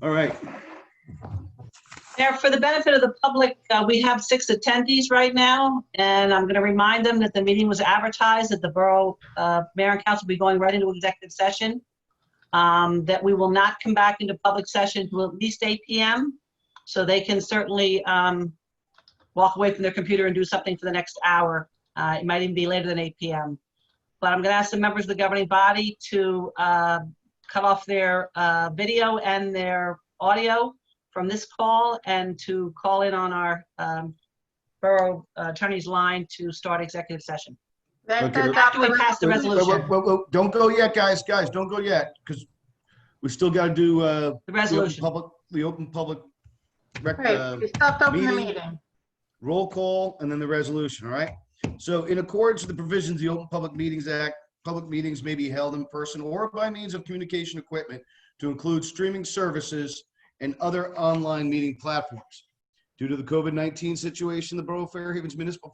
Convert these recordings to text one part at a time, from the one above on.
All right. Now, for the benefit of the public, we have 6 attendees right now, and I'm going to remind them that the meeting was advertised, that the Borough Mayor and Council will be going right into executive session, that we will not come back into public session until at least 8 p.m., so they can certainly walk away from their computer and do something for the next hour. It might even be later than 8 p.m. But I'm going to ask the members of the governing body to cut off their video and their audio from this call and to call in on our borough attorney's line to start executive session. Okay. After we pass the resolution. Whoa. Don't go yet, guys. Guys, don't go yet, because we still got to do The resolution. the open public Right, we stopped open the meeting. roll call, and then the resolution, all right? So in accordance with the provisions of the Open Public Meetings Act, public meetings may be held in person or by means of communication equipment to include streaming services and other online meeting platforms. Due to the COVID-19 situation, the Borough of Fairhaven's municipal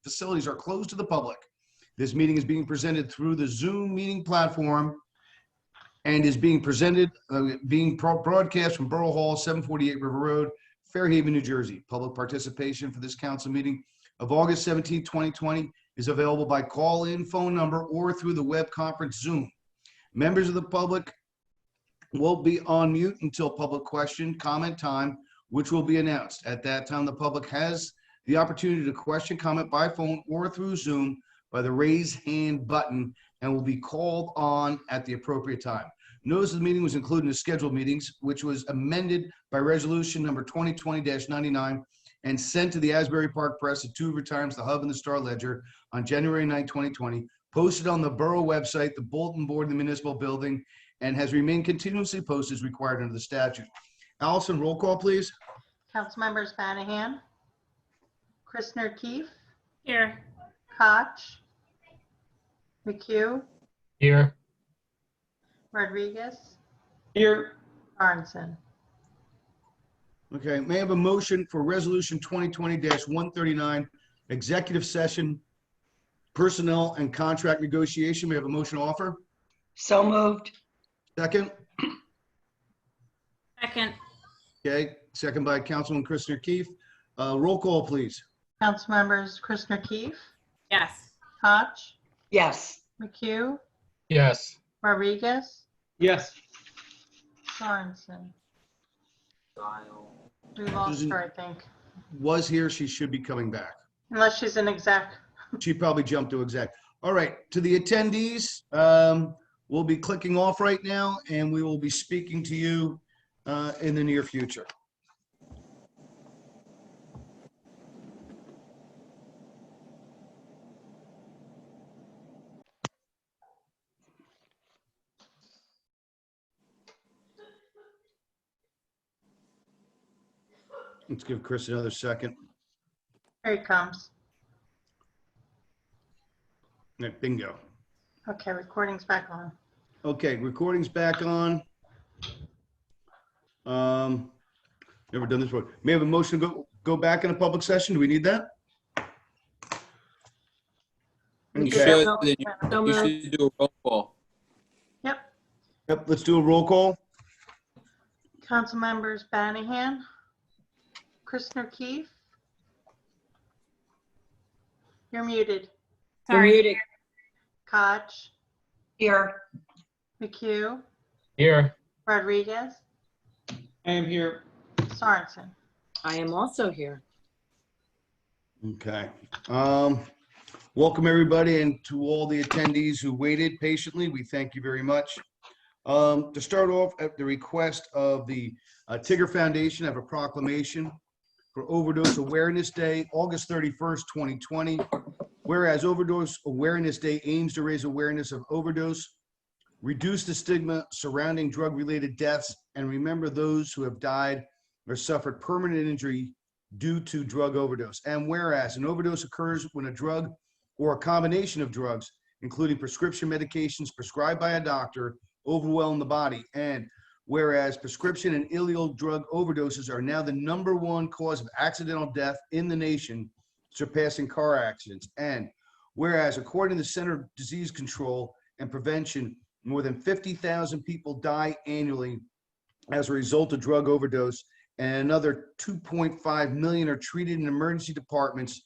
facilities are closed to the public. This meeting is being presented through the Zoom meeting platform and is being broadcast from Borough Hall, 748 River Road, Fairhaven, New Jersey. Public participation for this council meeting of August 17, 2020 is available by call-in phone number or through the web conference Zoom. Members of the public will be on mute until public question comment time, which will be announced. At that time, the public has the opportunity to question, comment by phone or through Zoom by the raise hand button and will be called on at the appropriate time. Notice of the meeting was included in the scheduled meetings, which was amended by resolution number 2020-99 and sent to the Asbury Park Press at 2 River Times, the Hub, and the Star Ledger on January 9, 2020, posted on the Borough website, the bulletin board in the municipal building, and has remained continuously posted as required under the statute. Allison, roll call, please. Council members Banahan, Christner Keefe, Here. Koch, McHugh, Here. Rodriguez, Here. Aronson. Okay, may I have a motion for resolution 2020-139, executive session, personnel and contract negotiation? May I have a motion to offer? So moved. Second? Second. Okay, second by Councilman Christner Keefe. Roll call, please. Council members Christner Keefe, Yes. Koch, Yes. McHugh, Yes. Rodriguez, Yes. Aronson. We lost Susan. her, I think. Was here, she should be coming back. Unless she's an exec. She probably jumped to exec. All right, to the attendees, we'll be clicking off right now and we will be speaking to you in the near future. Let's give Chris another second. Here he comes. Right, bingo. Okay, recording's back on. Okay, recording's back on. Never done this before. May I have a motion to go back in a public session? Do we need that? We Okay. did. You should do a roll call. Yep. Yep, let's do a roll call. Council members Banahan, Christner Keefe. You're muted. Sorry. Koch, Here. McHugh, Here. Rodriguez, I am here. Sorensen. I am also here. Okay. Welcome everybody, and to all the attendees who waited patiently, we thank you very much. To start off, at the request of the Tigger Foundation, I have a proclamation for Overdose Awareness Day, August 31st, 2020. Whereas Overdose Awareness Day aims to raise awareness of overdose, reduce the stigma surrounding drug-related deaths, and remember those who have died or suffered permanent injury due to drug overdose. And whereas an overdose occurs when a drug or a combination of drugs, including prescription medications prescribed by a doctor, overwhelm the body. And whereas prescription and illegal drug overdoses are now the #1 cause of accidental death in the nation, surpassing car accidents. And whereas according to the Center of Disease Control and Prevention, more than 50,000 people die annually as a result of drug overdose, and another 2.5 million are treated in emergency departments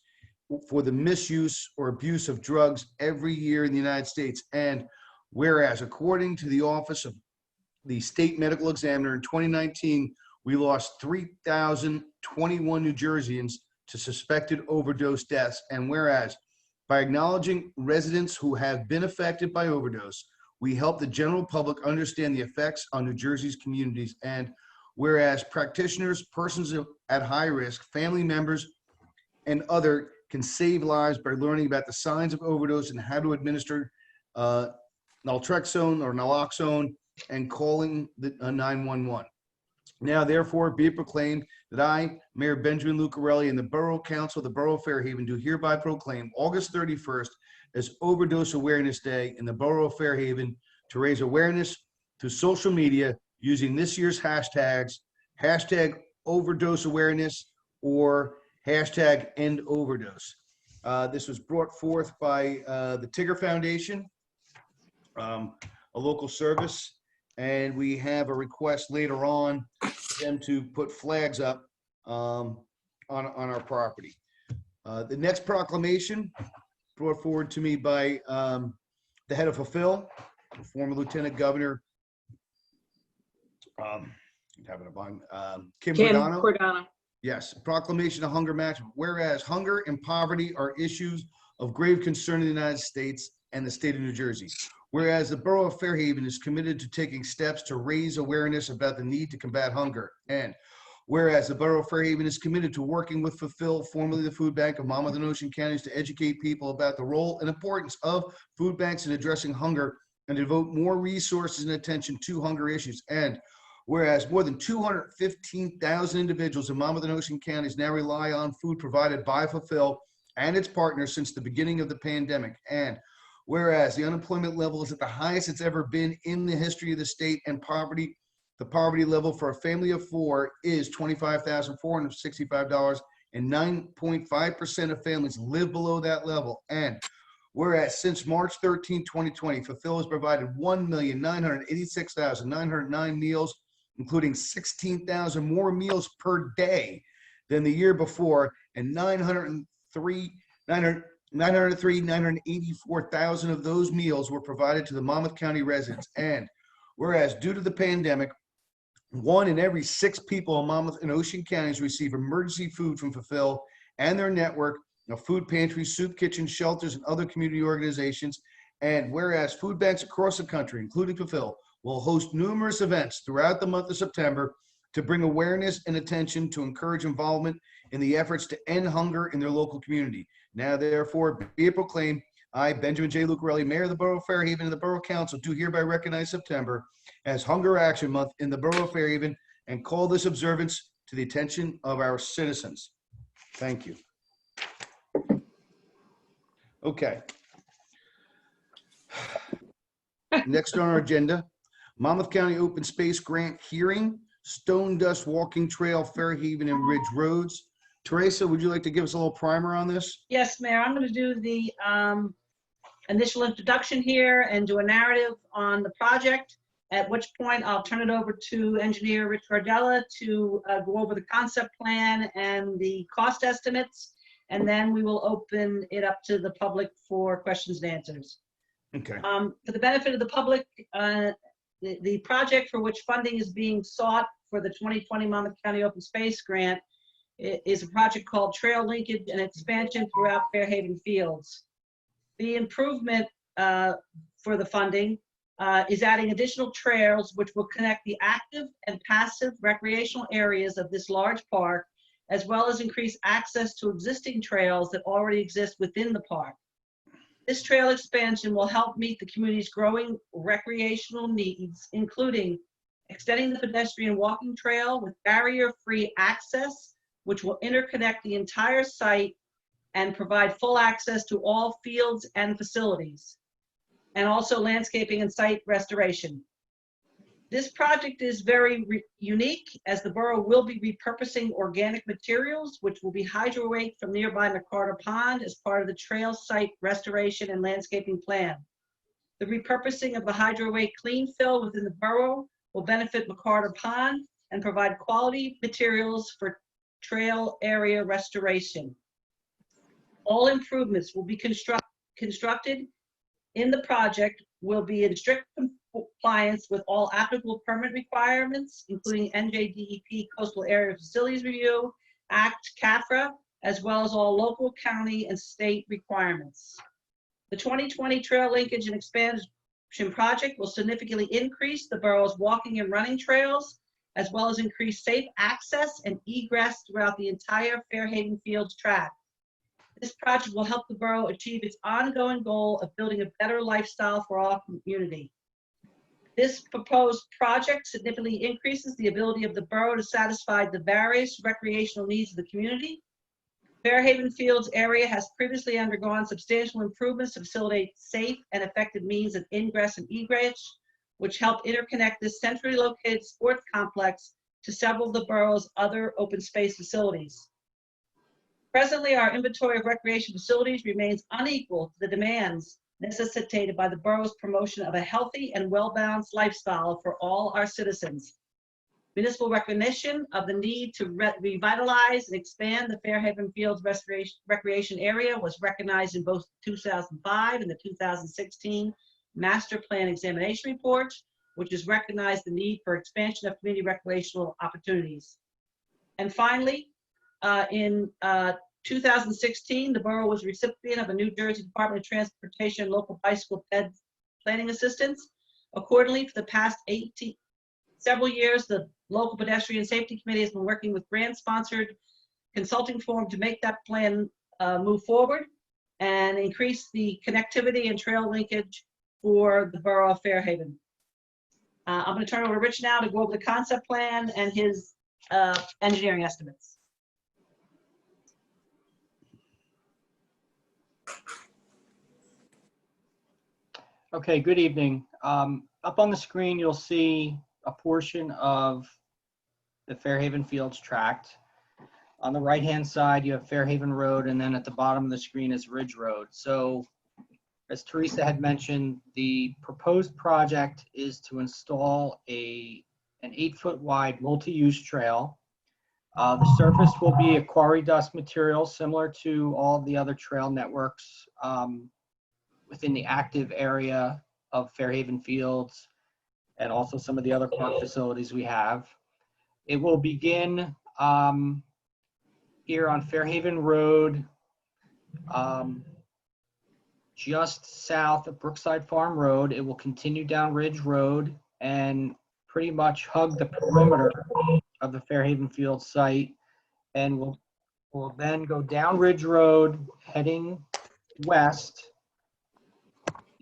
for the misuse or abuse of drugs every year in the United States. And whereas, according to the Office of the State Medical Examiner in 2019, we lost 3,021 New Jerseyans to suspected overdose deaths. And whereas, by acknowledging residents who have been affected by overdose, we help the general public understand the effects on New Jersey's communities. And whereas practitioners, persons at high risk, family members, and other can save lives by learning about the signs of overdose and how to administer naltrexone or naloxone and calling the 911. Now, therefore, be it proclaimed that I, Mayor Benjamin Lucarelli, and the Borough Council of the Borough of Fairhaven do hereby proclaim August 31st as Overdose Awareness Day in the Borough of Fairhaven to raise awareness through social media using this year's hashtags, hashtag overdose awareness or hashtag end overdose. This was brought forth by the Tigger Foundation, a local service, and we have a request later on for them to put flags up on our property. The next proclamation brought forward to me by the head of Fulfill, the former Lieutenant Governor, Kim Kim Cordano. Cordano. Yes, proclamation of hunger match. Whereas hunger and poverty are issues of grave concern in the United States and the state of New Jersey. Whereas the Borough of Fairhaven is committed to taking steps to raise awareness about the need to combat hunger. And whereas the Borough of Fairhaven is committed to working with Fulfill, formerly the Food Bank of Monmouth and Ocean counties, to educate people about the role and importance of food banks in addressing hunger and devote more resources and attention to hunger issues. And whereas more than 215,000 individuals in Monmouth and Ocean counties now rely on food provided by Fulfill and its partners since the beginning of the pandemic. And whereas the unemployment level is at the highest it's ever been in the history of the state, and the poverty level for a family of four is $25,465, and 9.5% of families live below that level. And whereas since March 13, 2020, Fulfill has provided 1,986,909 meals, including 16,000 more meals per day than the year before, and 984,000 of those meals were provided to the Monmouth County residents. And whereas due to the pandemic, 1 in every 6 people in Monmouth and Ocean counties receive emergency food from Fulfill and their network of food pantries, soup kitchens, shelters, and other community organizations. And whereas food banks across the country, including Fulfill, will host numerous events throughout the month of September to bring awareness and attention to encourage involvement in the efforts to end hunger in their local community. Now, therefore, be it proclaimed, I, Benjamin J. Lucarelli, Mayor of the Borough of Fairhaven, and the Borough Council do hereby recognize September as Hunger Action Month in the Borough of Fairhaven and call this observance to the attention of our citizens. Thank you. Okay. Next on our agenda, Monmouth County Open Space Grant Hearing, Stone Dust Walking Trail, Fairhaven and Ridge Roads. Teresa, would you like to give us a little primer on this? Yes, Mayor, I'm going to do the initial introduction here and do a narrative on the project, at which point I'll turn it over to engineer Rich Cardella to go over the concept plan and the cost estimates, and then we will open it up to the public for questions and answers. Okay. For the benefit of the public, the project for which funding is being sought for the 2020 Monmouth County Open Space Grant is a project called Trail Linkage and Expansion throughout Fairhaven Fields. The improvement for the funding is adding additional trails which will connect the active and passive recreational areas of this large park, as well as increase access to existing trails that already exist within the park. This trail expansion will help meet the community's growing recreational needs, including extending the pedestrian walking trail with barrier-free access, which will interconnect the entire site and provide full access to all fields and facilities, and also landscaping and site restoration. This project is very unique, as the borough will be repurposing organic materials, which will be hydro-raked from nearby McCarter Pond as part of the trail site restoration and landscaping plan. The repurposing of the hydro-rake clean fill within the borough will benefit McCarter Pond and provide quality materials for trail area restoration. All improvements will be constructed in the project will be in strict compliance with all applicable permit requirements, including NJDEP Coastal Area Facilities Review, Act, CAFRA, as well as all local, county, and state requirements. The 2020 Trail Linkage and Expansion Project will significantly increase the borough's walking and running trails, as well as increase safe access and egress throughout the entire Fairhaven Fields tract. This project will help the borough achieve its ongoing goal of building a better lifestyle for our community. This proposed project significantly increases the ability of the borough to satisfy the various recreational needs of the community. Fairhaven Fields area has previously undergone substantial improvements to facilitate safe and effective means of ingress and egress, which help interconnect this centrally located sports complex to several of the borough's other open space facilities. Presently, our inventory of recreation facilities remains unequal to the demands necessitated by the borough's promotion of a healthy and well-balanced lifestyle for all our citizens. Municipal recognition of the need to revitalize and expand the Fairhaven Fields recreation area was recognized in both 2005 and the 2016 Master Plan Examination Report, which has recognized the need for expansion of community recreational opportunities. And finally, in 2016, the borough was recipient of a New Jersey Department of Transportation local bicycle planning assistance. Accordingly, for the past several years, the local pedestrian safety committee has been working with grant-sponsored consulting firm to make that plan move forward and increase the connectivity and trail linkage for the borough of Fairhaven. I'm going to turn it over to Rich now to go over the concept plan and his engineering estimates. Okay, good evening. Up on the screen, you'll see a portion of the Fairhaven Fields tract. On the right-hand side, you have Fairhaven Road, and then at the bottom of the screen is Ridge Road. So, as Teresa had mentioned, the proposed project is to install an 8-foot wide multi-use trail. The surface will be a quarry dust material similar to all the other trail networks within the active area of Fairhaven Fields and also some of the other park facilities we have. It will begin here on Fairhaven Road, just south of Brookside Farm Road. It will continue down Ridge Road and pretty much hug the perimeter of the Fairhaven Fields site, and will then go down Ridge Road, heading west,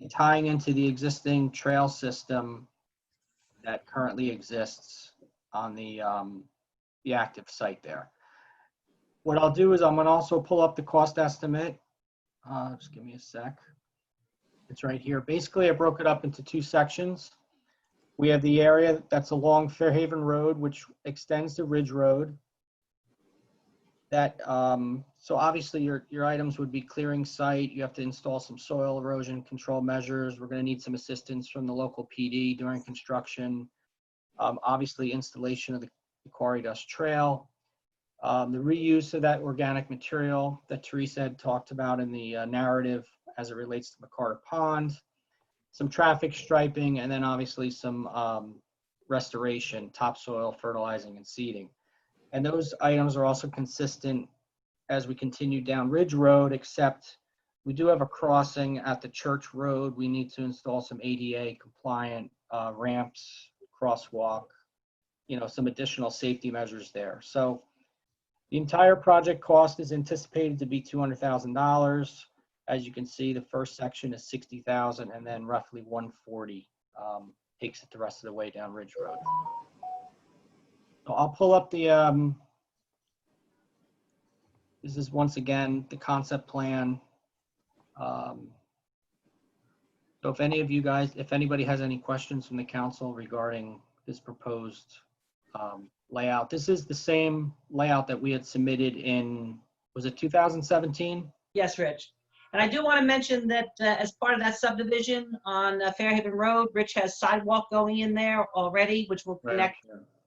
tying into the existing trail system that currently exists on the active site there. What I'll do is I'm going to also pull up the cost estimate. Just give me a sec. It's right here. Basically, I broke it up into 2 sections. We have the area that's along Fairhaven Road, which extends to Ridge Road. That so obviously your items would be clearing site. You have to install some soil erosion control measures. We're going to need some assistance from the local PD during construction. Obviously, installation of the quarry dust trail. The reuse of that organic material that Teresa had talked about in the narrative as it relates to McCarter Pond, some traffic striping, and then obviously some restoration, topsoil, fertilizing, and seeding. And those items are also consistent as we continue down Ridge Road, except we do have a crossing at the Church Road. We need to install some ADA compliant ramps, crosswalk, some additional safety measures there. So the entire project cost is anticipated to be $200,000. As you can see, the first section is $60,000, and then roughly $140,000 takes it the rest of the way down Ridge Road. So I'll pull up the, this is once again the concept plan. So if any of you guys, if anybody has any questions from the council regarding this proposed layout, this is the same layout that we had submitted in, was it 2017? Yes, Rich. And I do want to mention that as part of that subdivision on Fairhaven Road, Rich has sidewalk going in there already, which will connect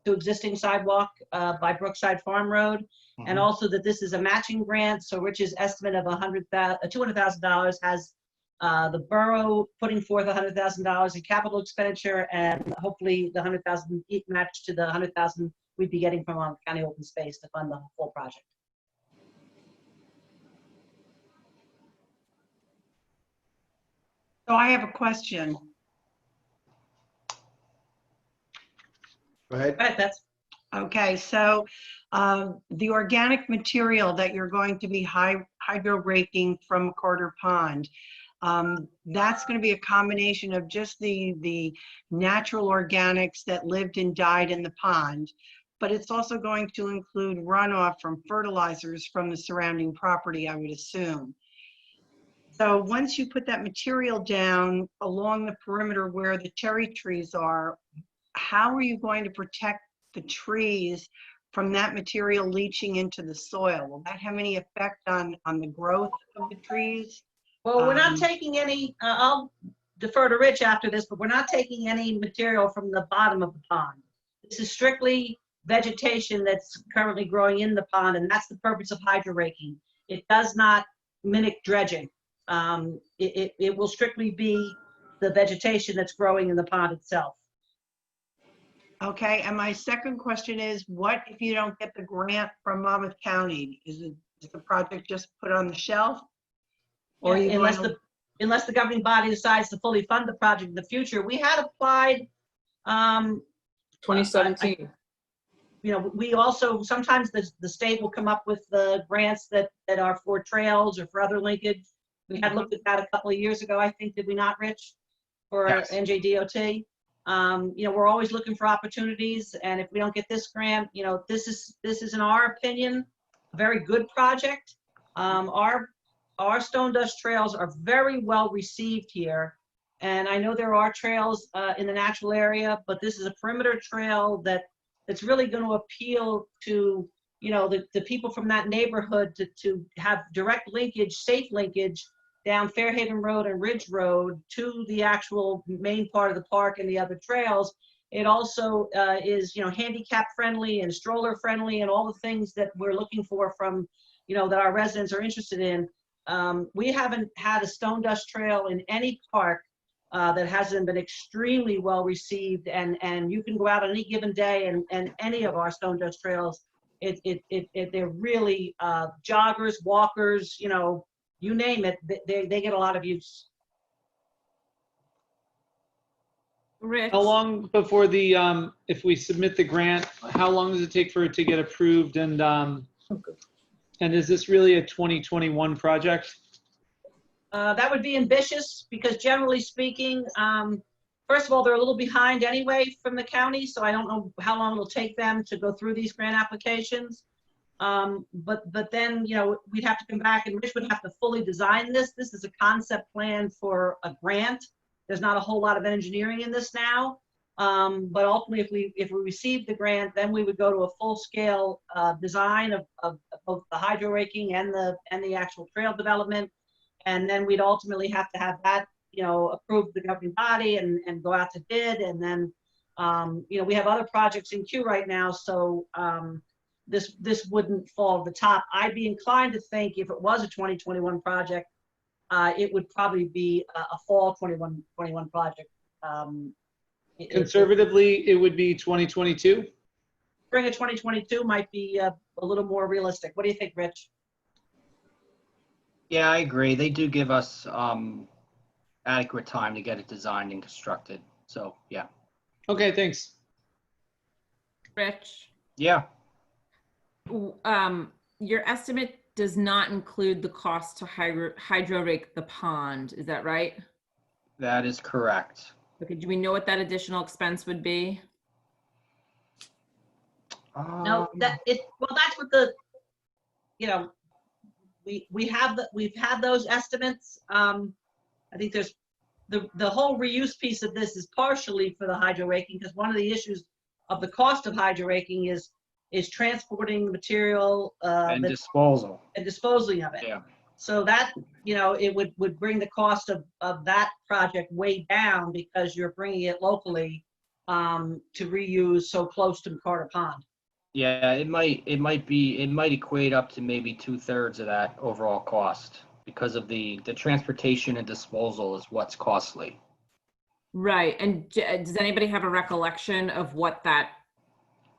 to existing sidewalk by Brookside Farm Road. And also that this is a matching grant, so Rich's estimate of $200,000 has the borough putting forth $100,000 in capital expenditure, and hopefully the $100,000 matched to the $100,000 we'd be getting from our county open space to fund the full project. So I have a question. Go ahead. All right, that's Okay, so the organic material that you're going to be hydro raking from Carter Pond, that's going to be a combination of just the natural organics that lived and died in the pond, but it's also going to include runoff from fertilizers from the surrounding property, I would assume. So once you put that material down along the perimeter where the cherry trees are, how are you going to protect the trees from that material leaching into the soil? Will that have any effect on the growth of the trees? well, we're not taking any, I'll defer to Rich after this, but we're not taking any material from the bottom of the pond. This is strictly vegetation that's currently growing in the pond, and that's the purpose of hydro raking. It does not mimic dredging. It will strictly be the vegetation that's growing in the pond itself. Okay, and my second question is, what if you don't get the grant from Monmouth County? Is the project just put on the shelf? Or are you Unless going to- unless the governing body decides to fully fund the project in the future. We had applied, 2017. you know, we also, sometimes the state will come up with the grants that are for trails or for other linkage. We had looked at that a couple of years ago, I think, did we not, Rich? For Yes. NJDOT. You know, we're always looking for opportunities, and if we don't get this grant, you know, this is in our opinion, a very good project. Our stone dust trails are very well received here. And I know there are trails in the natural area, but this is a perimeter trail that's really going to appeal to, you know, the people from that neighborhood to have direct linkage, safe linkage down Fairhaven Road and Ridge Road to the actual main part of the park and the other trails. It also is, you know, handicap friendly and stroller friendly and all the things that we're looking for from, you know, that our residents are interested in. We haven't had a stone dust trail in any park that hasn't been extremely well received, and you can go out on any given day and any of our stone dust trails, they're really joggers, walkers, you know, you name it, they get a lot of use. Rich? How long before the, if we submit the grant, how long does it take for it to get approved? And is this really a 2021 project? That would be ambitious because generally speaking, first of all, they're a little behind anyway from the county, so I don't know how long it'll take them to go through these grant applications. But then, you know, we'd have to come back and Rich would have to fully design this. This is a concept plan for a grant. There's not a whole lot of engineering in this now. But ultimately, if we receive the grant, then we would go to a full-scale design of both the hydro raking and the actual trail development. And then we'd ultimately have to have that, you know, approved the governing body and go out to bid. And then, you know, we have other projects in queue right now. So this wouldn't fall at the top. I'd be inclined to think if it was a 2021 project, it would probably be a fall 21 project. Conservatively, it would be 2022? Spring of 2022 might be a little more realistic. What do you think, Rich? Yeah, I agree. They do give us adequate time to get it designed and constructed. So, yeah. Okay, thanks. Rich? Yeah, Your estimate does not include the cost to hydro rake the pond, is that right? that is correct. Okay, do we know what that additional expense would be? No, well, that's what the, you know, we've had those estimates. I think there's the whole reuse piece of this is partially for the hydro raking, because one of the issues of the cost of hydro raking is transporting material And disposal. and disposing of it. Yeah. So that, it would bring the cost of that project way down because you're bringing it locally to reuse so close to McCarter Pond. Yeah, it might equate up to maybe 2/3 of that overall cost because of the transportation and disposal is what's costly. Right. And does anybody have a recollection of what that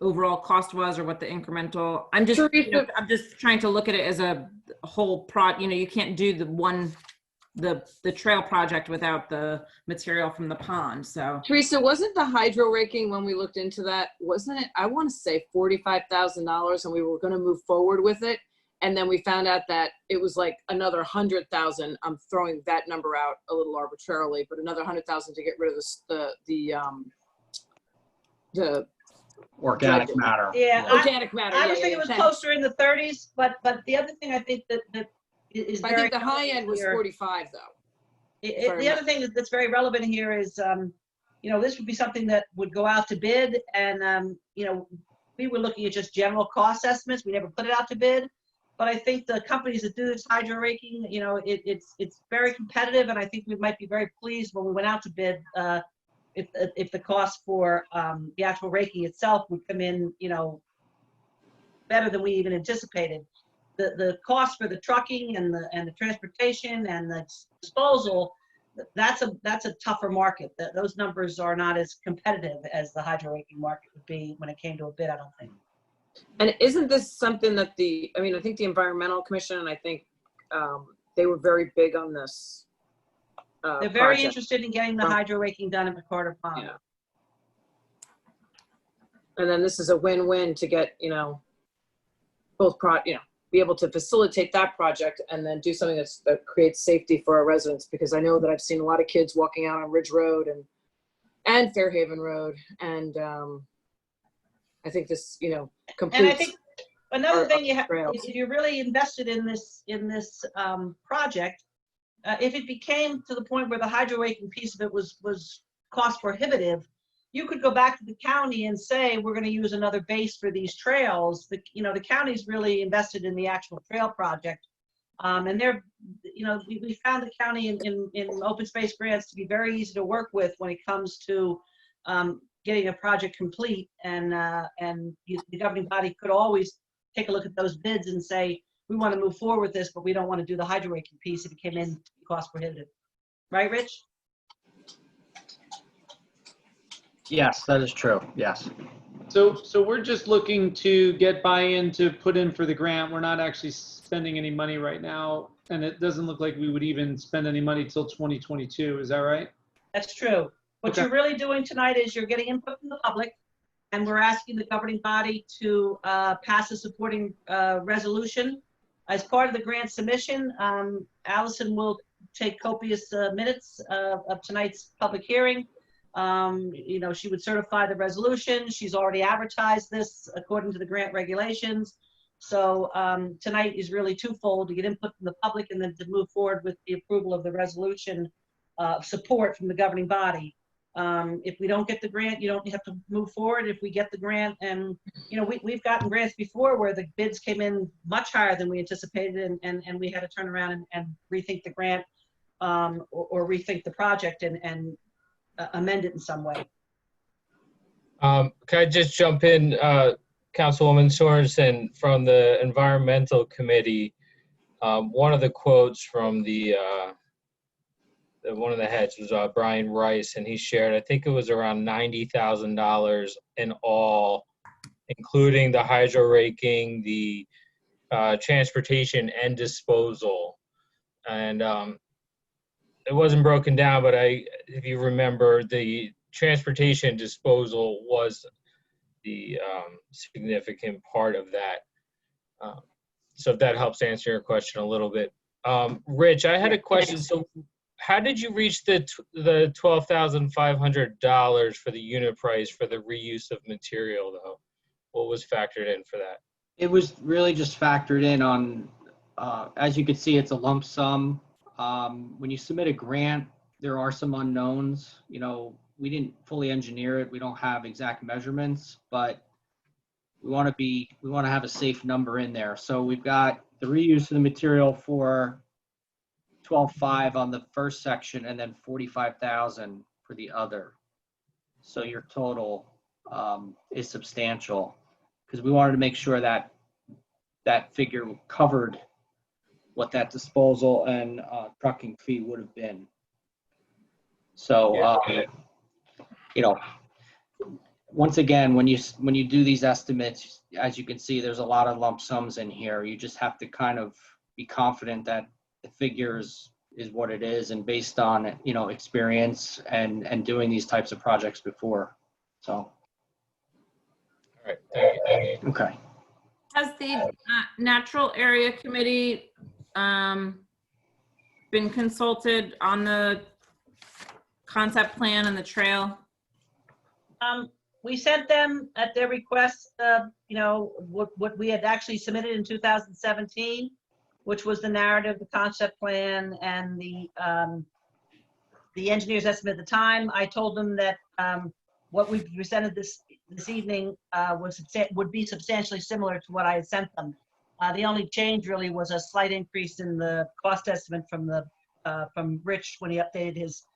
overall cost was or what the incremental? I'm just, I'm just trying to look at it as a whole you can't do the trail project without the material from the pond. So Teresa, wasn't the hydro raking when we looked into that, wasn't it, I want to say $45,000 and we were going to move forward with it. And then we found out that it was like another 100,000. I'm throwing that number out a little arbitrarily, but another 100,000 to get rid of the Organic matter. Yeah, organic matter. I was thinking it was closer in the 30s, but the other thing I think that is I very think the high end was here- 45 though. The other thing that's very relevant here is, this would be something that would go out to bid, and we were looking at just general cost estimates. We never put it out to bid, but I think the companies that do this hydro raking, it's very competitive, and I think we might be very pleased when we went out to bid if the cost for the actual raking itself would come in, better than we even anticipated. The cost for the trucking and the transportation and the disposal, that's a tougher market. Those numbers are not as competitive as the hydro raking market would be when it came to a bid, I don't think. And isn't this something that I think the Environmental Commission, and I think they were very big on this They're very project. interested in getting the hydro raking done at McCarter Pond. Yeah. And then this is a win-win to get, both be able to facilitate that project and then do something that creates safety for our residents, because I know that I've seen a lot of kids walking out on Ridge Road and Fairhaven Road, and I think this, completes. And I think another thing trails. if you're really invested in this project, if it became to the point where the hydro raking piece of it was cost prohibitive, you could go back to the county and say, we're going to use another base for these trails. The county's really invested in the actual trail project. And we found the county in open space grants to be very easy to work with when it comes to getting a project complete. And the governing body could always take a look at those bids and say, we want to move forward with this, but we don't want to do the hydro raking piece if it came in cost prohibitive. Right, Rich? Yes, that is true. Yes. So we're just looking to get buy-in to put in for the grant. We're not actually spending any money right now, and it doesn't look like we would even spend any money till 2022. Is that right? That's true. What Okay. you're really doing tonight is you're getting input from the public, and we're asking the governing body to pass a supporting resolution. As part of the grant submission, Allison will take copious minutes of tonight's public hearing. She would certify the resolution. She's already advertised this according to the grant regulations. So tonight is really twofold: to get input from the public and then to move forward with the approval of the resolution support from the governing body. If we don't get the grant, you don't have to move forward. If we get the grant, and we've gotten grants before where the bids came in much higher than we anticipated, and we had to turn around and rethink the grant or rethink the project and amend it in some way. Can I just jump in, Councilwoman Sorensen from the Environmental Committee? One of the quotes from one of the heads was Brian Rice, and he shared, I think it was around $90,000 in all, including the hydro raking, the transportation and disposal. And it wasn't broken down, but if you remember, the transportation disposal was the significant part of that. So if that helps answer your question a little bit. Rich, I had a question. So how did you reach the $12,500 for the unit price for the reuse of material, though? What was factored in for that? It was really just factored in on, as you can see, it's a lump sum. When you submit a grant, there are some unknowns. We didn't fully engineer it. We don't have exact measurements, but we want to have a safe number in there. So we've got the reuse of the material for 12.5 on the first section and then 45,000 for the other. So your total is substantial because we wanted to make sure that that figure covered what that disposal and trucking fee would have been. So, you know, once again, when you do these estimates, as you can see, there's a lot of lump sums in here. You just have to kind of be confident that the figures is what it is, and based on, you know, experience and doing these types of projects before. So, All right, thank you. okay. Has the Natural Area Committee been consulted on the concept plan and the trail? We sent them at their request, you know, what we had actually submitted in 2017, which was the narrative, the concept plan, and the engineer's estimate at the time. I told them that what we presented this evening would be substantially similar to what I had sent them. The only change really was a slight increase in the cost estimate from Rich when he updated his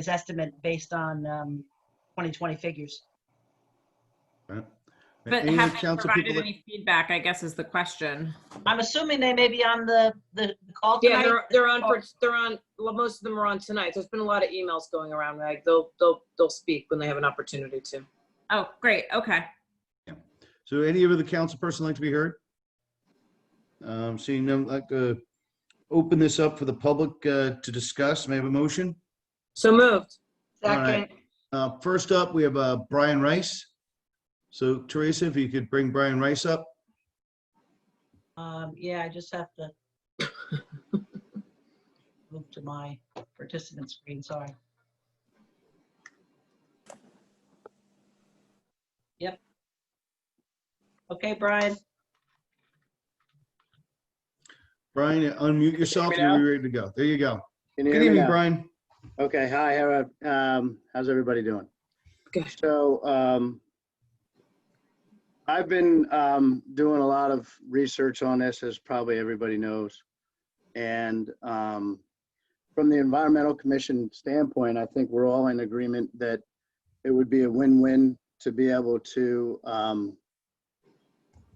estimate based on 2020 figures. Right. But Any have they council provided people that- any feedback, I guess is the question. I'm assuming they may be on the call Yeah, tonight. they're on, well, most of them are on tonight. There's been a lot of emails going around, like they'll speak when they have an opportunity to. Oh, great, okay. So any of the council person like to be heard? Seeing them, like to open this up for the public to discuss. May I have a motion? So moved. All right. Second. First up, we have Brian Rice. So Teresa, if you could bring Brian Rice up. Yeah, I just have to move to my participant screen, sorry. Yep. Okay, Brian. Brian, unmute yourself me and now? you're ready to go. There you go. Can you Good hear me evening, now? Brian. Okay, hi, how's everybody doing? Good. So, I've been doing a lot of research on this, as probably everybody knows. And from the Environmental Commission standpoint, I think we're all in agreement that it would be a win-win to be able to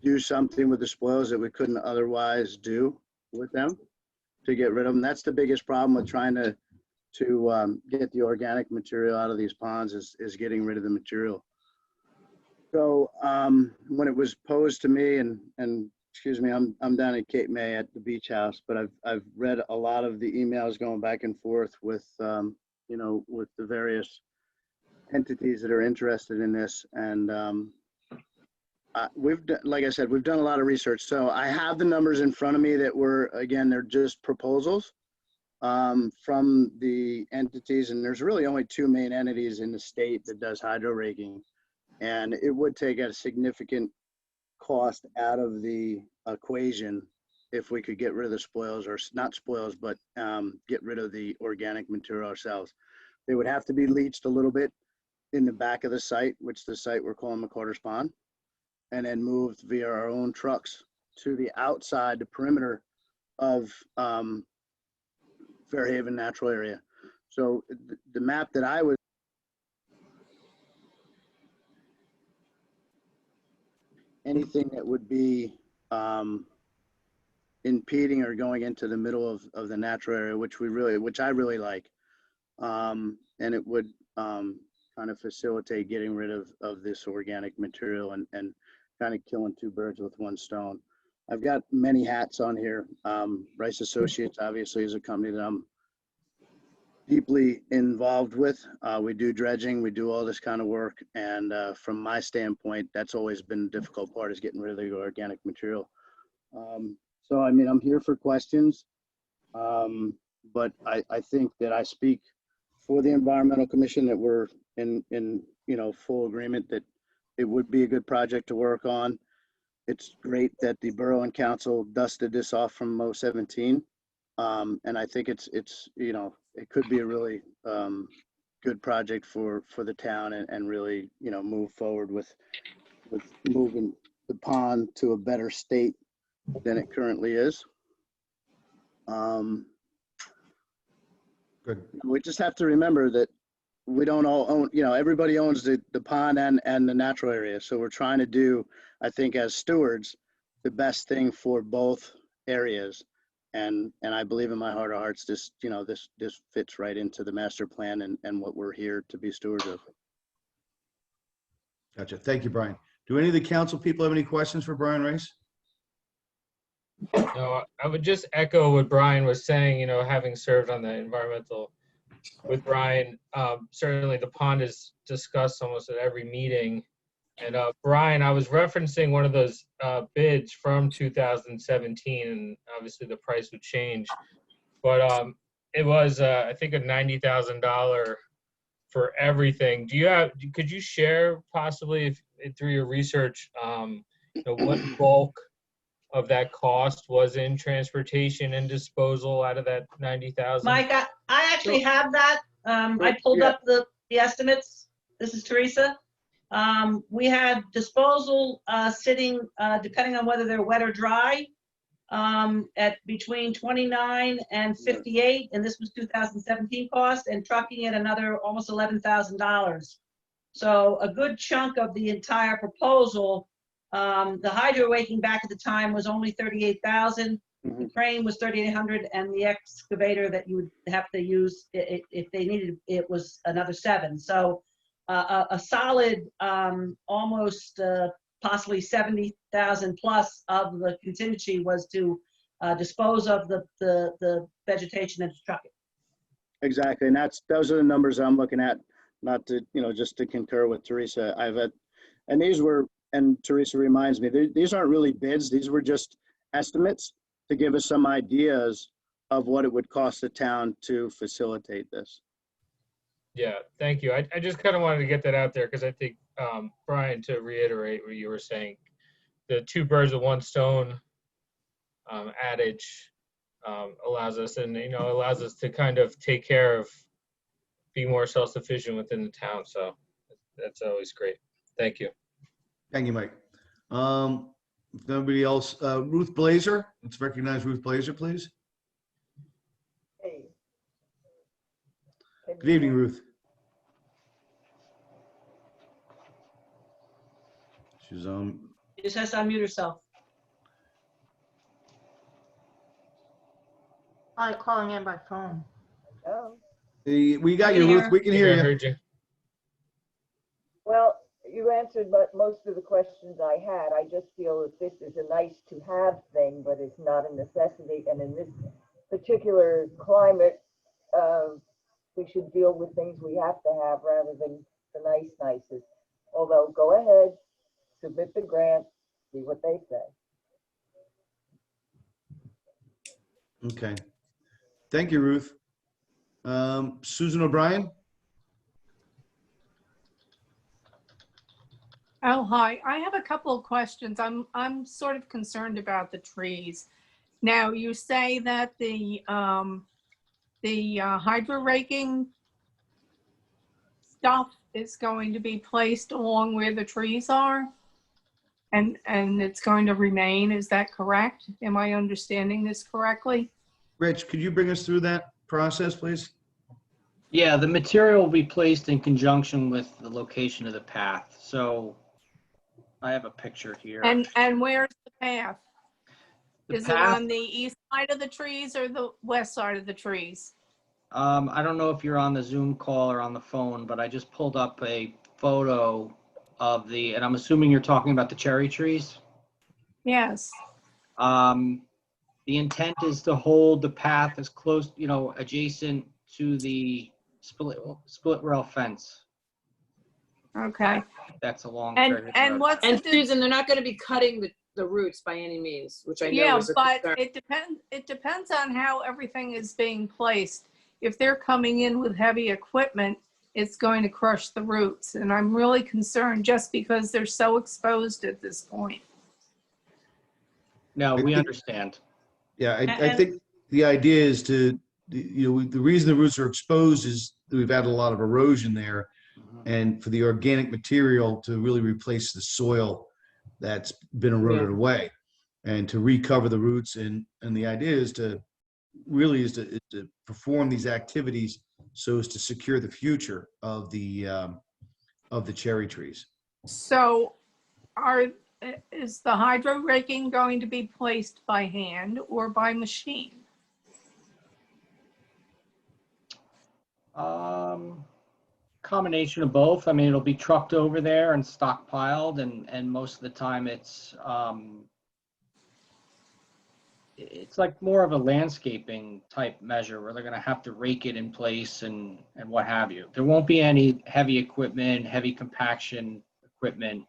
do something with the spoils that we couldn't otherwise do with them, to get rid of them. That's the biggest problem with trying to get the organic material out of these ponds is getting rid of the material. So when it was posed to me, and excuse me, I'm down at Cape May at the beach house, but I've read a lot of the emails going back and forth with you know, with the various entities that are interested in this, and like I said, we've done a lot of research. So I have the numbers in front of me that were, again, they're just proposals from the entities, and there's really only two main entities in the state that does hydro raking, and it would take a significant cost out of the equation if we could get rid of the spoils, or not spoils, but get rid of the organic material ourselves. They would have to be leached a little bit in the back of the site, which the site we're calling McCarter's Pond, and then moved via our own trucks to the outside, the perimeter of Fairhaven natural area. So the map that I was anything that would be impeding or going into the middle of the natural area, which I really like, and it would kind of facilitate getting rid of this organic material and kind of killing two birds with one stone. I've got many hats on here. Rice Associates obviously is a company that I'm deeply involved with. We do dredging, we do all this kind of work, and from my standpoint, that's always been the difficult part, is getting rid of the organic material. So I mean, I'm here for questions, but I think that I speak for the Environmental Commission, that we're in you know, full agreement that it would be a good project to work on. It's great that the Borough and Council dusted this off from 17, and I think it's you know, it could be a really good project for the town, and really, you know, move forward with moving the pond to a better state than it currently is. Good. We just have to remember that we don't all own, everybody owns the pond and the natural area. So we're trying to do, I think, as stewards, the best thing for both areas. And I believe in my heart of hearts, this fits right into the master plan and what we're here to be stewards of. Gotcha. Thank you, Brian. Do any of the council people have any questions for Brian Rice? No, I would just echo what Brian was saying, having served on the environmental with Brian, certainly the pond is discussed almost at every meeting. And Brian, I was referencing one of those bids from 2017, and obviously the price would change, but it was, I think, a $90,000 for everything. Could you share possibly, if through your research, what bulk of that cost was in transportation and disposal out of that 90,000? Mike, I actually have that. I pulled up the estimates. This is Teresa. We had disposal sitting, depending on whether they're wet or dry, at between 29 and 58, and this was 2017 cost, and trucking at another almost $11,000. So a good chunk of the entire proposal, the hydro waking back at the time was only 38,000. The crane was 3,800, and the excavator that you would have to use if they needed it was another 7. So a solid almost possibly 70,000 plus of the contingency was to dispose of the vegetation and truck it. Exactly, and those are the numbers I'm looking at. Not to just to concur with Teresa. And these were, and Teresa reminds me, these aren't really bids. These were just estimates to give us some ideas of what it would cost the town to facilitate this. Yeah, thank you. I just kind of wanted to get that out there because I think, Brian, to reiterate what you were saying, the 2 birds with 1 stone adage allows us to kind of take care of being more self-sufficient within the town. So that's always great. Thank you. Thank you, Mike. If nobody else, Ruth Blazer, let's recognize Ruth Blazer, please. Hey. Good evening, Ruth. She's You just has to unmute herself. I'm calling in by phone. Oh, we got We you, can Ruth. hear. We can hear I you. heard you. well, you answered most of the questions I had. I just feel that this is a nice to have thing, but it's not a necessity. And in this particular climate, we should deal with things we have to have rather than the niceties. Although, go ahead, submit the grant, see what they say. Okay. Thank you, Ruth. Susan O'Brien? Oh, hi. I have a couple of questions. I'm sort of concerned about the trees. Now, you say that the hydro raking stuff is going to be placed along where the trees are, and it's going to remain. Is that correct? Am I understanding this correctly? Rich, could you bring us through that process, please? Yeah, the material will be placed in conjunction with the location of the path. So I have a picture here. And where's the path? The Is path- it on the east side of the trees or the west side of the trees? I don't know if you're on the Zoom call or on the phone, but I just pulled up a photo of and I'm assuming you're talking about the cherry trees. Yes. The intent is to hold the path as close, adjacent to the split rail fence. Okay. That's along. And Fairhaven Road. what's And the Susan, they're not going to be cutting the roots by any means, which I know yeah, was a but concern. it depends on how everything is being placed. If they're coming in with heavy equipment, it's going to crush the roots. And I'm really concerned just because they're so exposed at this point. No, we understand. Yeah, I think the idea is the reason the roots are exposed is that we've had a lot of erosion there, and for the organic material to really replace the soil that's been eroded away, and to recover the roots. And the idea is to really is to perform these activities so as to secure the future of the cherry trees. So is the hydro raking going to be placed by hand or by machine? Combination of both. I mean, it'll be trucked over there and stockpiled, and most of the time it's like more of a landscaping type measure where they're going to have to rake it in place and what have you. There won't be any heavy equipment, heavy compaction equipment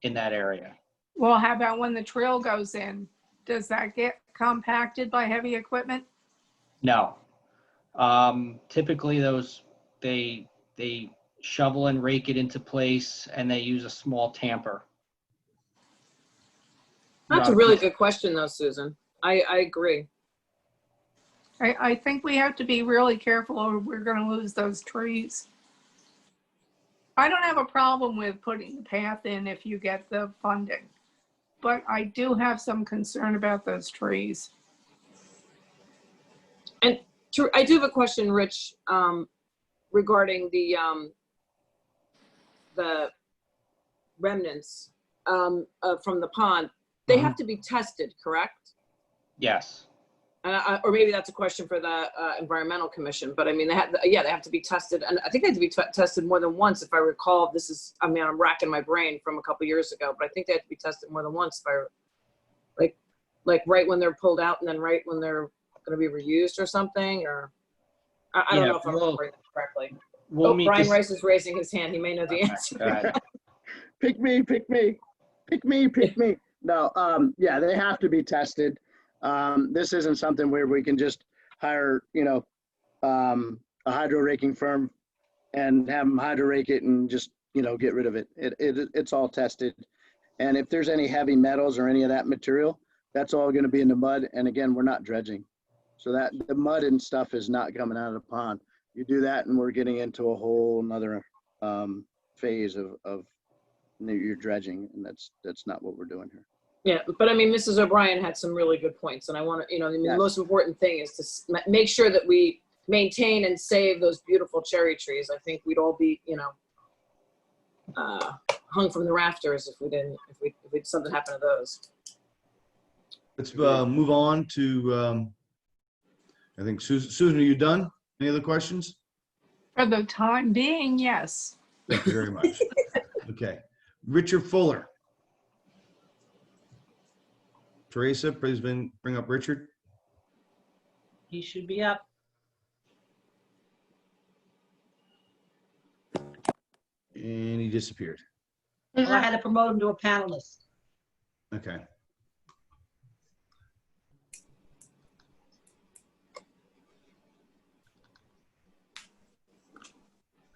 in that area. Well, how about when the trail goes in? Does that get compacted by heavy equipment? No. Typically they shovel and rake it into place, and they use a small tamper. That's a really good question though, Susan. I agree. I think we have to be really careful or we're going to lose those trees. I don't have a problem with putting the path in if you get the funding, but I do have some concern about those trees. And I do have a question, Rich, regarding the remnants from the pond. They have to be tested, correct? Yes. Or maybe that's a question for the Environmental Commission. But I mean, they have to be tested, and I think they have to be tested more than once, if I recall. I'm racking my brain from a couple years ago, but I think they have to be tested more than once. Like right when they're pulled out, and then right when they're going to be reused or something. Or I don't know if I'm remembering that correctly. Brian Rice is raising his hand. He may know the answer. Pick me. No, yeah, they have to be tested. This isn't something where we can just hire, a hydro raking firm and have them hydro rake it and just, get rid of it. It's all tested. And if there's any heavy metals or any of that material, that's all going to be in the mud. And again, we're not dredging. So that the mud and stuff is not coming out of the pond. You do that and we're getting into a whole nother phase of your dredging. And that's not what we're doing here. Yeah, but I mean, Mrs. O'Brien had some really good points, and I want to, Yes. the most important thing is to make sure that we maintain and save those beautiful cherry trees. I think we'd all be, hung from the rafters if something happened to those. Let's move on to, I think, Susan, are you done? Any other questions? For the time being, yes. Thank you very much. Okay. Richard Fuller. Teresa, please bring up Richard. He should be up. And he disappeared. Well, I had to promote him to a panelist. Okay.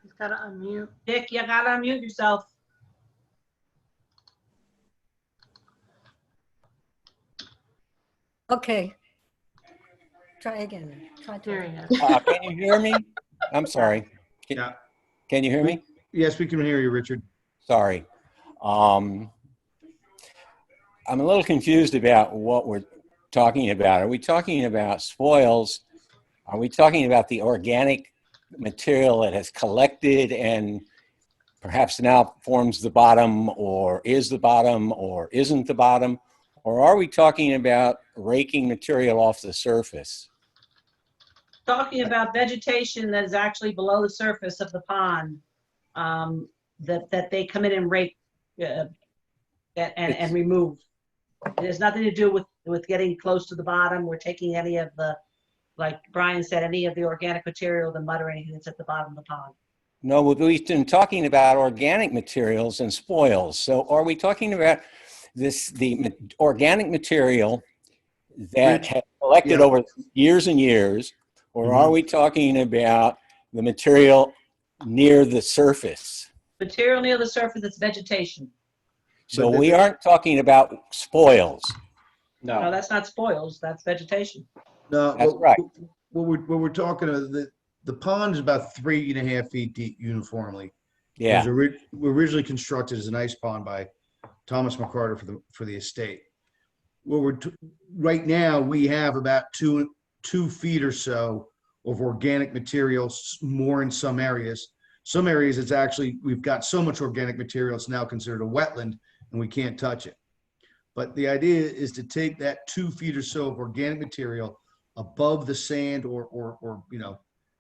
He's got to unmute. Dick, you gotta unmute yourself. Okay. Try again. There he is. Can you hear me? I'm sorry. Can you hear me? Yes, we can hear you, Richard. Sorry. I'm a little confused about what we're talking about. Are we talking about spoils? Are we talking about the organic material that has collected and perhaps now forms the bottom, or is the bottom, or isn't the bottom? Or are we talking about raking material off the surface? Talking about vegetation that is actually below the surface of the pond, that they come in and rake and remove. It has nothing to do with getting close to the bottom or taking any of the, like Brian said, any of the organic material, the mud or anything that's at the bottom of the pond. No, we've been talking about organic materials and spoils. So are we talking about the organic material that has collected over years and years, or are we talking about the material near the surface? Material near the surface, that's vegetation. So we aren't talking about spoils. No, that's not spoils, that's vegetation. No, That's right. What we're talking about, the pond is about 3.5 feet deep uniformly. Yeah. It was originally constructed as an ice pond by Thomas McCarter for the estate. Right now we have about two 2 feet or so of organic material, more in some areas. Some areas it's actually, we've got so much organic material, it's now considered a wetland and we can't touch it. But the idea is to take that 2 feet or so of organic material above the sand or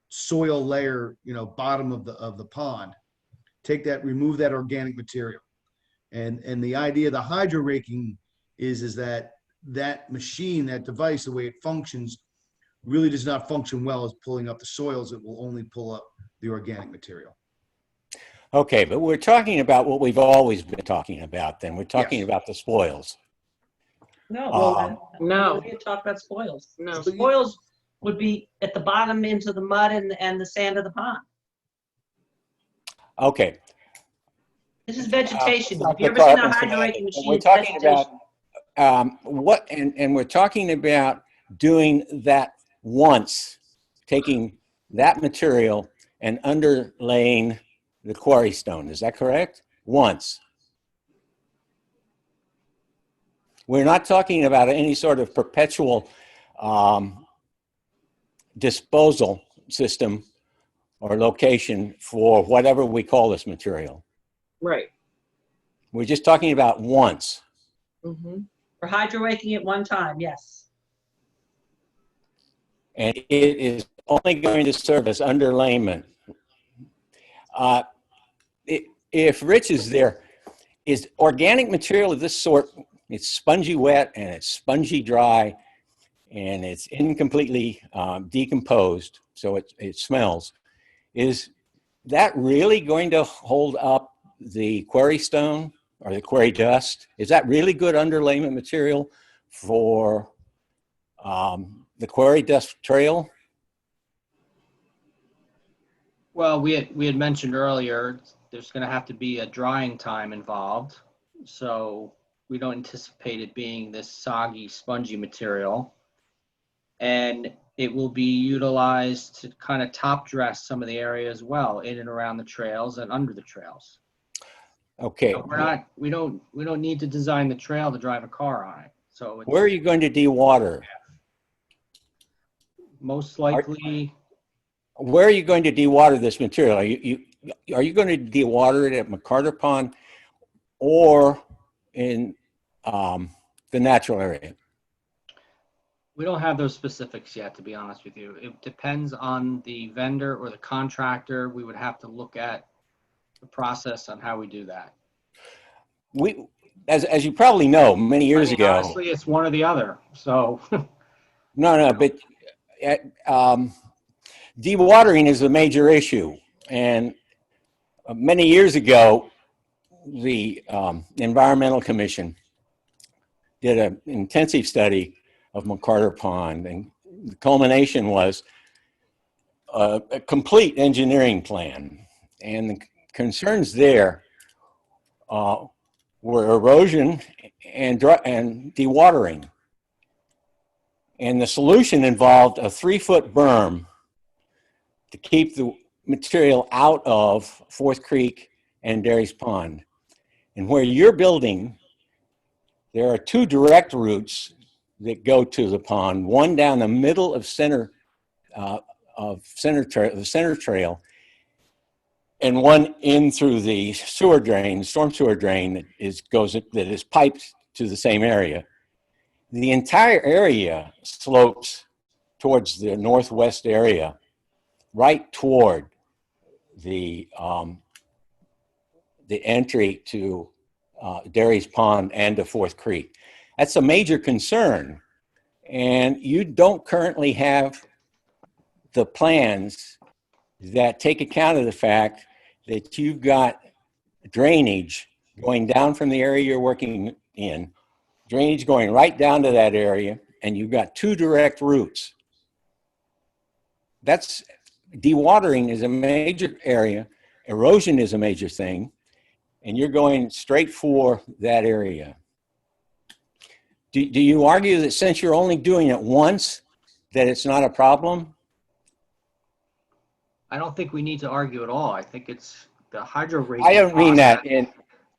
soil layer, bottom of the pond. Take that, remove that organic material. And the idea of the hydro raking is that machine, that device, the way it functions, really does not function well as pulling up the soils. It will only pull up the organic material. Okay, but we're talking about what we've always been talking about then. We're talking about the spoils. No, No. we didn't talk about spoils. No. Spoils would be at the bottom into the mud and the sand of the pond. Okay. This is vegetation. Stop If you the ever seen a carbon hydro semantics. raking machine, We're it's talking vegetation. about and we're talking about doing that once, taking that material and underlaying the quarry stone. Is that correct? Once. We're not talking about any sort of perpetual disposal system or location for whatever we call this material. Right. We're just talking about once. Mm-hmm. For hydro raking at one time, yes. And it is only going to serve as underlayment. If Rich is there, is organic material of this sort, it's spongy wet and it's spongy dry and it's incompletely decomposed, so it smells. Is that really going to hold up the quarry stone or the quarry dust? Is that really good underlayment material for the quarry dust trail? Well, we had mentioned earlier, there's going to have to be a drying time involved. So we don't anticipate it being this soggy, spongy material. And it will be utilized to kind of top dress some of the area as well, in and around the trails and under the trails. Okay. So we don't need to design the trail to drive a car on it. So Where are you going to dewater? Most likely. Where are you going to dewater this material? Are you going to dewater it at McCarter Pond or in the natural area? We don't have those specifics yet, to be honest with you. It depends on the vendor or the contractor. We would have to look at the process on how we do that. As you probably know, many years ago. Honestly, it's one or the other. So. No, but dewatering is a major issue. And many years ago, the Environmental Commission did an intensive study of McCarter Pond, and the culmination was a complete engineering plan. And the concerns there were erosion and dewatering. And the solution involved a 3-foot berm to keep the material out of Fourth Creek and Derry's Pond. And where you're building, there are 2 direct routes that go to the pond, one down the middle of the center trail, and one in through the sewer drain, storm sewer drain that is piped to the same area. The entire area slopes towards the northwest area, right toward the entry to Derry's Pond and to Fourth Creek. That's a major concern. And you don't currently have the plans that take account of the fact that you've got drainage going down from the area you're working in, drainage going right down to that area, and you've got 2 direct routes. Dewatering is a major area, erosion is a major thing, and you're going straight for that area. Do you argue that since you're only doing it once, that it's not a problem? I don't think we need to argue at all. I think it's the hydro raking. I don't mean that.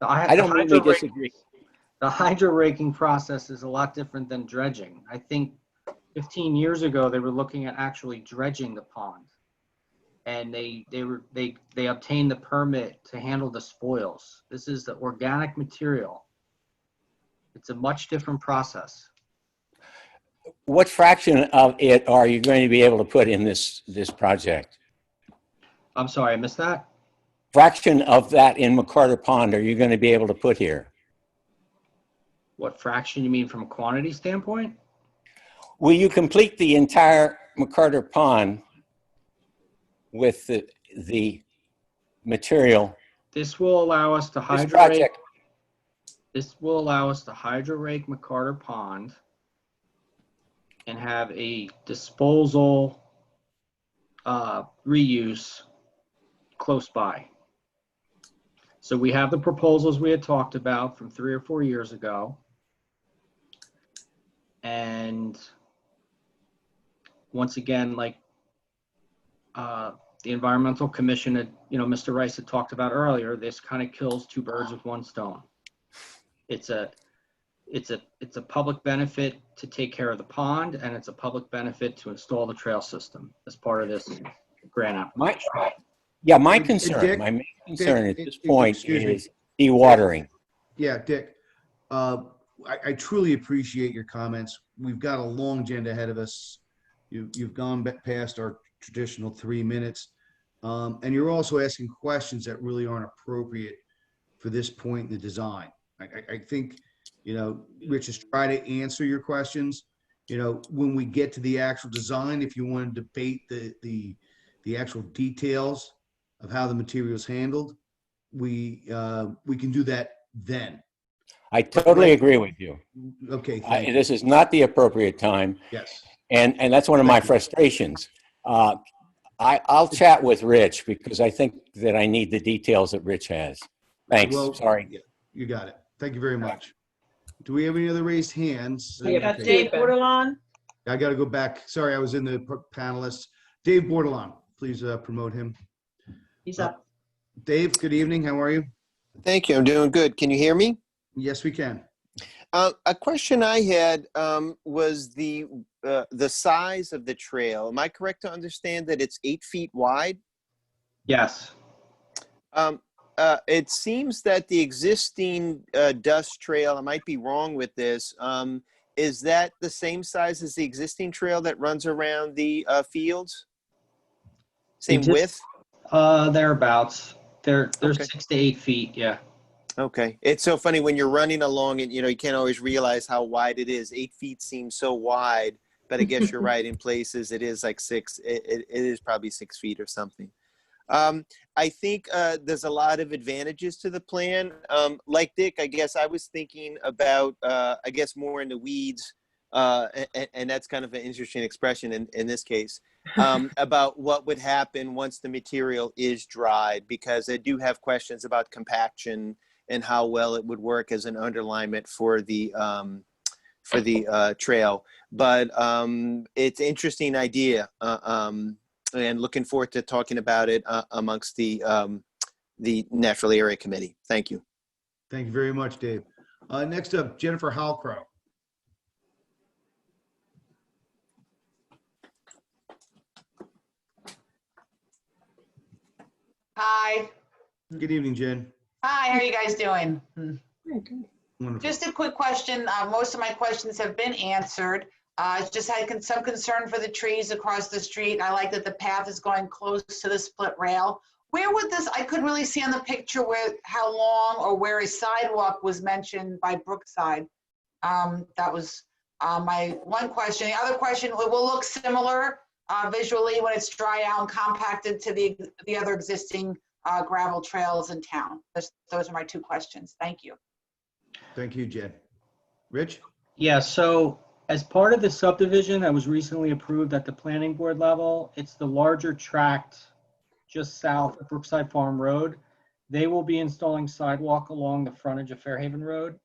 I don't mean we disagree. The hydro raking process is a lot different than dredging. I think 15 years ago, they were looking at actually dredging the pond. And they obtained the permit to handle the spoils. This is the organic material. It's a much different process. What fraction of it are you going to be able to put in this project? I'm sorry, I missed that. Fraction of that in McCarter Pond are you going to be able to put here? What fraction you mean from a quantity standpoint? Will you complete the entire McCarter Pond with the material? This will allow us to This hydrorake. project, This will allow us to hydrorake McCarter Pond and have a disposal reuse close by. So we have the proposals we had talked about from 3 or 4 years ago. And once again, like the Environmental Commission had, Mr. Rice had talked about earlier, this kind of kills two birds with one stone. It's a public benefit to take care of the pond, and it's a public benefit to install the trail system as part of this grant application. my concern, my main concern at this point is dewatering. Yeah, Dick, I truly appreciate your comments. We've got a long agenda ahead of us. You've gone past our traditional 3 minutes. And you're also asking questions that really aren't appropriate for this point in the design. I think, Rich has tried to answer your questions. When we get to the actual design, if you want to debate the actual details of how the material is handled, we can do that then. I totally agree with you. Okay. Thank you. This is not the appropriate time. Yes. And that's one of my frustrations. I'll chat with Rich because I think that I need the details that Rich has. Thanks. Well, Sorry. yeah, you got it. Thank you very much. Do we have any other raised hands? We got Okay. Dave Bordelon. I got to go back. Sorry, I was in the panelists. Dave Bordelon, please promote him. He's up. Dave, good evening. How are you? Thank you. I'm doing good. Can you hear me? Yes, we can. A question I had was the size of the trail. Am I correct to understand that it's 8 feet wide? Yes. It seems that the existing dust trail, I might be wrong with this, is that the same size as the existing trail that runs around the fields? Same width? Thereabouts. They're Okay. 6 to 8 feet, yeah. Okay. It's so funny when you're running along and, you can't always realize how wide it is. 8 feet seems so wide, but I guess you're right. In places, it is like 6. It is probably 6 feet or something. I think there's a lot of advantages to the plan. Like Dick, I guess I was thinking about, more in the weeds, and that's kind of an interesting expression in this case, about what would happen once the material is dried, because I do have questions about compaction and how well it would work as an underlayment for the trail. But it's an interesting idea. And looking forward to talking about it amongst the Natural Area Committee. Thank you. Thank you very much, Dave. Next up, Jennifer Halcrow. Hi. Good evening, Jen. Hi, how are you guys doing? Wonderful. Just a quick question. Most of my questions have been answered. Just had some concern for the trees across the street. I like that the path is going close to the split rail. Where would this, I couldn't really see on the picture how long or where a sidewalk was mentioned by Brookside. That was my one question. The other question, it will look similar visually when it's dry out and compacted to the other existing gravel trails in town. Those are my two questions. Thank you. Thank you, Jen. Rich? Yeah, so as part of the subdivision that was recently approved at the planning board level, it's the larger tract just south of Brookside Farm Road. They will be installing sidewalk along the frontage of Fairhaven Road.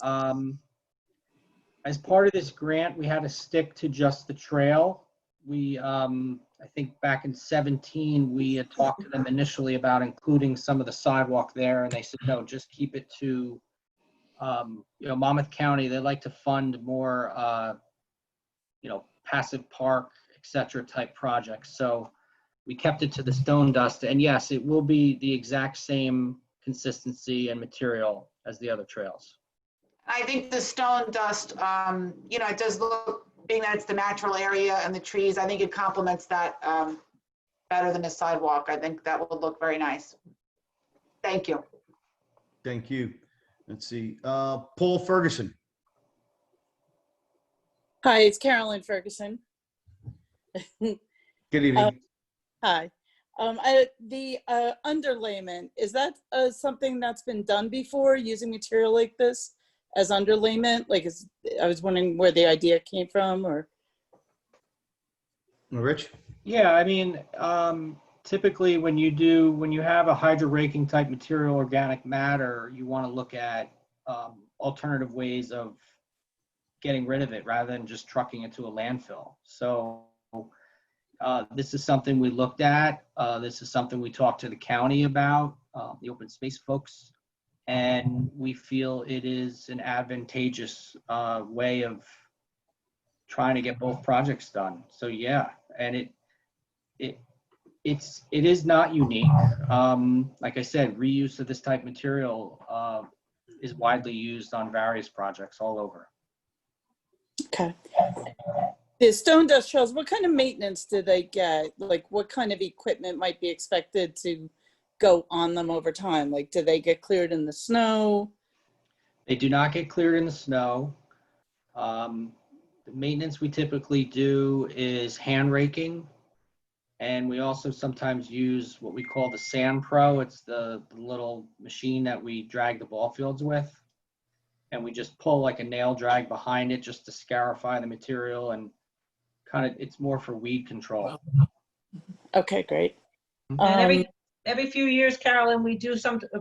As part of this grant, we had to stick to just the trail. We, I think back in 17, we had talked to them initially about including some of the sidewalk there, and they said, no, just keep it to, Monmouth County. They like to fund more passive park, et cetera, type projects. So we kept it to the stone dust, and yes, it will be the exact same consistency and material as the other trails. I think the stone dust, it does look, being that it's the natural area and the trees, I think it complements that better than the sidewalk. I think that will look very nice. Thank you. Thank you. Let's see, Paul Ferguson. Hi, it's Carolyn Ferguson. Good evening. Hi. The underlayment, is that something that's been done before, using material like this as underlayment? I was wondering where the idea came from, or? Rich? Yeah, I mean, typically when you have a hydro raking type material, organic matter, you want to look at alternative ways of getting rid of it rather than just trucking it to a landfill. So this is something we looked at. This is something we talked to the county about, the open space folks, and we feel it is an advantageous way of trying to get both projects done. So yeah, and it is not unique. Like I said, reuse of this type of material is widely used on various projects all over. Okay. The stone dust trails, what kind of maintenance do they get? Like, what kind of equipment might be expected to go on them over time? Like, do they get cleared in the snow? They do not get cleared in the snow. The maintenance we typically do is hand raking. And we also sometimes use what we call the Sand Pro. It's the little machine that we drag the ball fields with. And we just pull like a nail drag behind it just to scarify the material, and it's more for weed control. Okay, great. And every few years, Carolyn, we do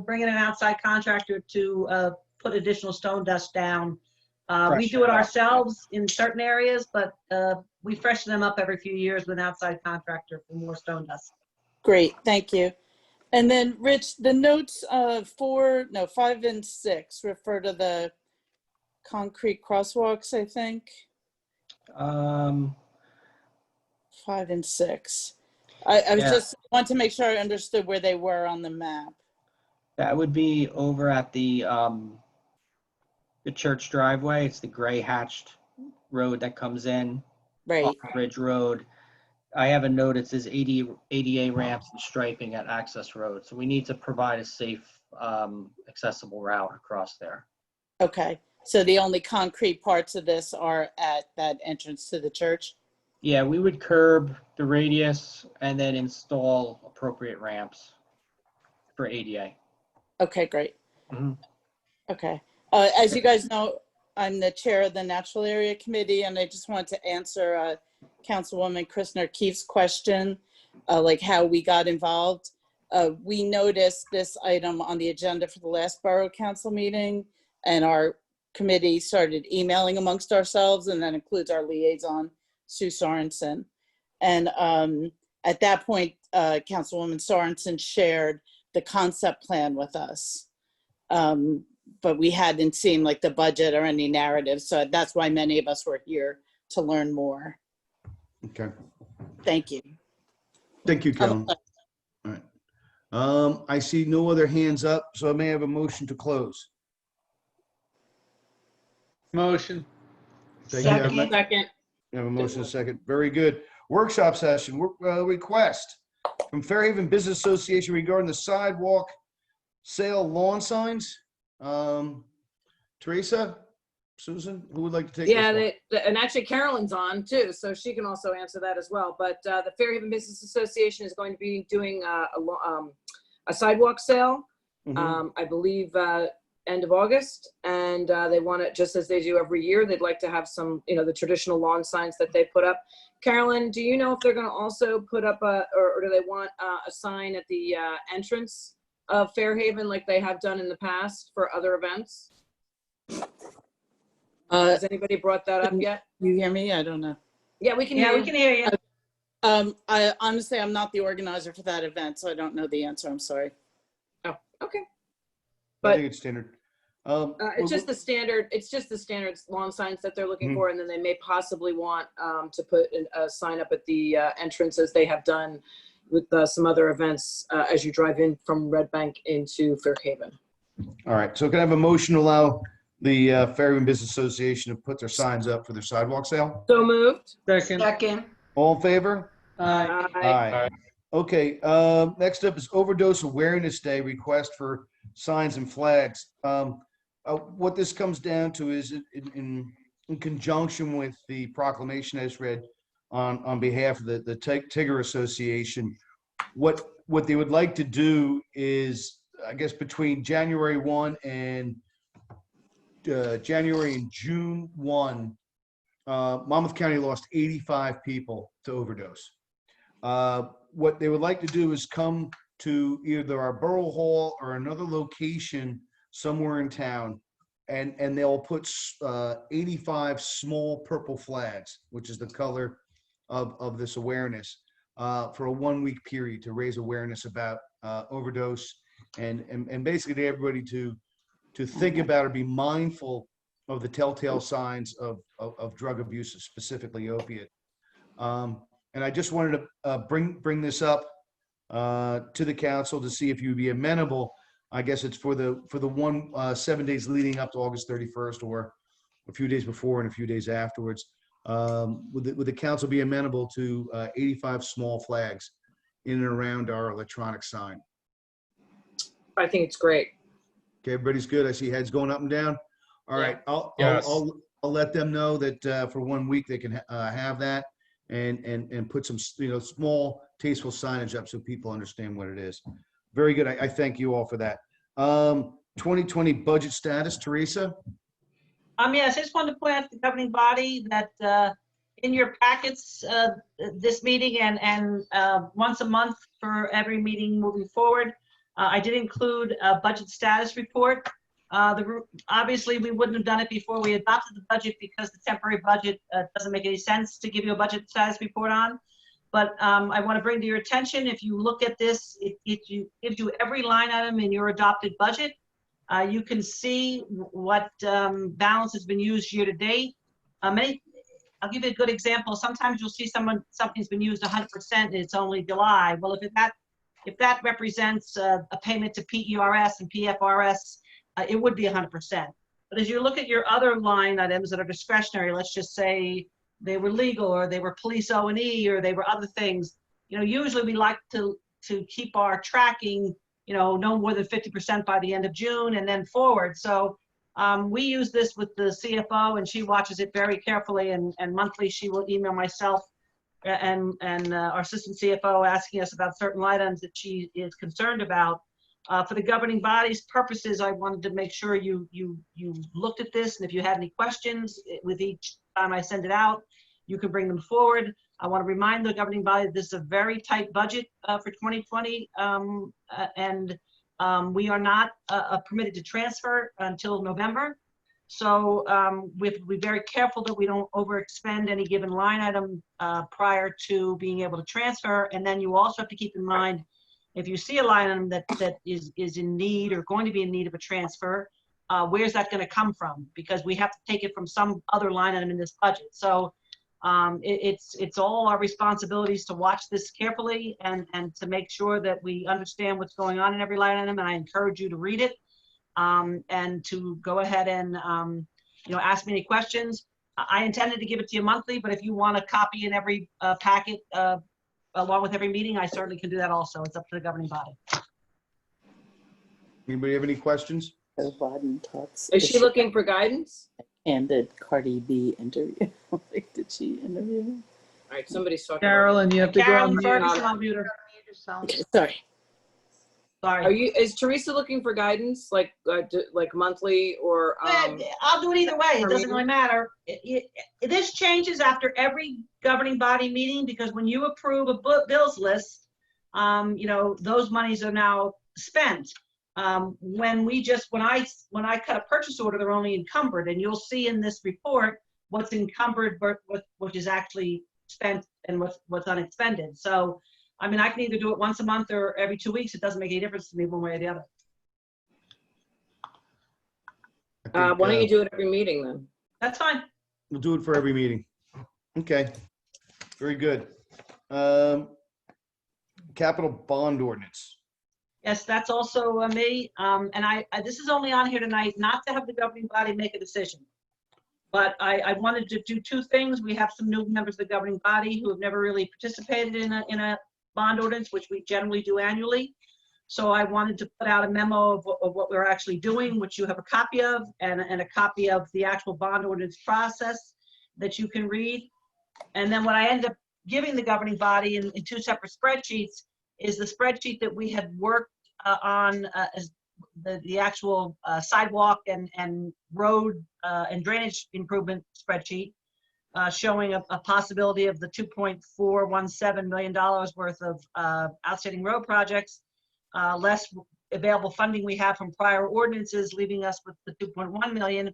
bring in an outside contractor to put additional stone dust down. We do it ourselves in certain areas, but we freshen them up every few years with an outside contractor for more stone dust. Great, thank you. And then, Rich, the notes 5 and 6 refer to the concrete crosswalks, I think. 5 and 6. I was just want to make sure I understood where they were on the map. That would be over at the church driveway. It's the gray hatched road that comes in. Right. Ridge Road. I have a note. It says ADA ramps and striping at access road. So we need to provide a safe, accessible route across there. Okay. So the only concrete parts of this are at that entrance to the church? Yeah, we would curb the radius and then install appropriate ramps for ADA. Okay, great. Mm-hmm. Okay. As you guys know, I'm the chair of the Natural Area Committee, and I just wanted to answer Councilwoman Christner Keefe's question, like how we got involved. We noticed this item on the agenda for the last Borough Council meeting, and our committee started emailing amongst ourselves, and that includes our liaison, Sue Sorensen. And at that point, Councilwoman Sorensen shared the concept plan with us. But we hadn't seen like the budget or any narrative. So that's why many of us were here to learn more. Okay. Thank you. Thank you, Carolyn. All right. I see no other hands up, so I may have a motion to close. Motion. Thank you. Second. We have a motion and a second. Very good. Workshop session, request from Fairhaven Business Association regarding the sidewalk sale lawn signs. Teresa, Susan, who would like to take this one? And actually Carolyn's on too, so she can also answer that as well. But the Fairhaven Business Association is going to be doing a sidewalk sale, I believe end of August, and they want it just as they do every year. They'd like to have some, the traditional lawn signs that they put up. Carolyn, do you know if they're going to also put up or do they want a sign at the entrance of Fairhaven like they have done in the past for other events? Has anybody brought that up yet? You hear me? I don't know. Yeah, we can hear you. We can hear you. I honestly, I'm not the organizer for that event, so I don't know the answer. I'm sorry. Oh, okay. I think it's standard. It's just the standard lawn signs that they're looking Mhm. for, and then they may possibly want to put a sign up at the entrance as they have done with some other events as you drive in from Red Bank into Fairhaven. All right, so can I have a motion to allow the Fairhaven Business Association to put their signs up for their sidewalk sale? So moved. Second. All in favor? Aye. Aye. Okay, next up is Overdose Awareness Day request for signs and flags. What this comes down to is in conjunction with the proclamation I just read on behalf of the Tigger Association, what they would like to do is, I guess, between January 1 and January and June 1, Monmouth County lost 85 people to overdose. What they would like to do is come to either our Borough Hall or another location somewhere in town, and they'll put 85 small purple flags, which is the color of this awareness, for a 1-week period to raise awareness about overdose and basically to everybody to think about or be mindful of the telltale signs of drug abuse, specifically opiate. And I just wanted to bring this up to the council to see if you'd be amenable. I guess it's for the 7 days leading up to August 31st, or a few days before and a few days afterwards. Would the council be amenable to 85 small flags in and around our electronic sign? I think it's great. Okay, everybody's good. I see heads going up and down. All right, I'll let them know that for 1 week they can have that and put some small tasteful signage up so people understand what it is. Very good. I thank you all for that. 2020 budget status, Teresa. Yes, I just wanted to point out to the governing body that in your packets, this meeting and once a month for every meeting moving forward, I did include a budget status report. Obviously, we wouldn't have done it before we adopted the budget because the temporary budget doesn't make any sense to give you a budget status report on. But I want to bring to your attention, if you look at this, it gives you every line item in your adopted budget. You can see what balance has been used year to date. I'll give you a good example. Sometimes you'll see something's been used 100% and it's only July. Well, if that represents a payment to PERS and PFRS, it would be 100%. But as you look at your other line items that are discretionary, let's just say they were legal or they were police O&E or they were other things, usually we like to keep our tracking, no more than 50% by the end of June and then forward. So we use this with the CFO and she watches it very carefully, and monthly she will email myself and our assistant CFO asking us about certain items that she is concerned about. For the governing body's purposes, I wanted to make sure you looked at this, and if you had any questions with each time I send it out, you can bring them forward. I want to remind the governing body that this is a very tight budget for 2020, and we are not permitted to transfer until November. So we have to be very careful that we don't overexpend any given line item prior to being able to transfer. And then you also have to keep in mind, if you see a line item that is in need or going to be in need of a transfer, where's that going to come from? Because we have to take it from some other line item in this budget. So it's all our responsibilities to watch this carefully and to make sure that we understand what's going on in every line item. And I encourage you to read it and to go ahead and ask me any questions. I intended to give it to you monthly, but if you want a copy in every packet along with every meeting, I certainly can do that also. It's up to the governing body. Anybody have any questions? Joe Biden talks. Is she looking for guidance? And did Cardi B interview? Like, did she interview him? All right, somebody's talking. Carolyn, you have to Carolyn go on mute. Ferguson, I'll mute her. Okay, sorry. Sorry. Is Teresa looking for guidance, like monthly or? I'll do it either way. It doesn't really matter. This changes after every governing body meeting, because when you approve a bills list, those monies are now spent. When I cut a purchase order, they're only encumbered, and you'll see in this report what's encumbered, which is actually spent, and what's unexpended. So, I mean, I can either do it once a month or every 2 weeks. It doesn't make any difference to me one way or the other. think, Why don't you do it every meeting then? That's fine. we'll do it for every meeting. Okay, very good. Capital bond ordinance. Yes, that's also me. And this is only on here tonight, not to have the governing body make a decision. But I wanted to do two things. We have some new members of the governing body who have never really participated in a bond ordinance, which we generally do annually. So I wanted to put out a memo of what we're actually doing, which you have a copy of, and a copy of the actual bond ordinance process that you can read. And then what I ended up giving the governing body in two separate spreadsheets is the spreadsheet that we had worked on as the actual sidewalk and road and drainage improvement spreadsheet, showing a possibility of the $2.417 million worth of outstanding road projects, less available funding we have from prior ordinances, leaving us with the 2.1 million.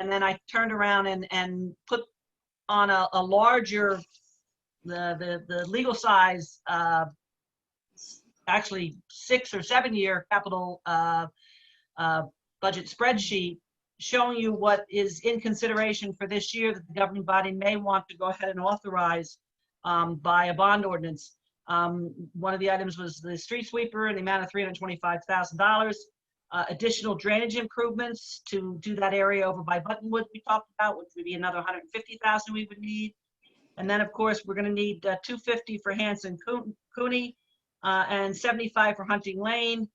And then I turned around and put on a larger, the legal size, actually 6 or 7 year capital budget spreadsheet, showing you what is in consideration for this year that the governing body may want to go ahead and authorize by a bond ordinance. One of the items was the street sweeper in the amount of $325,000. Additional drainage improvements to do that area over by Buttonwood we talked about, which would be another $150,000 we would need. And then, of course, we're going to need $250 for Hanson Cooney and $75 for Hunting Lane,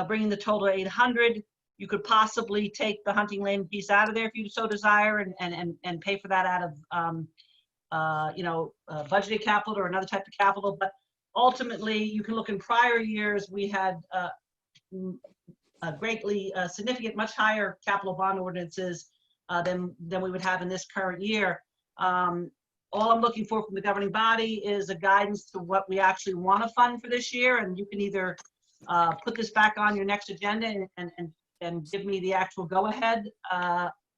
bringing the total to $800. You could possibly take the Hunting Lane piece out of there if you so desire and pay for that out of budgeted capital or another type of capital. But ultimately, you can look in prior years, we had greatly significant, much higher capital bond ordinances than we would have in this current year. All I'm looking for from the governing body is a guidance to what we actually want to fund for this year. And you can either put this back on your next agenda and give me the actual go-ahead,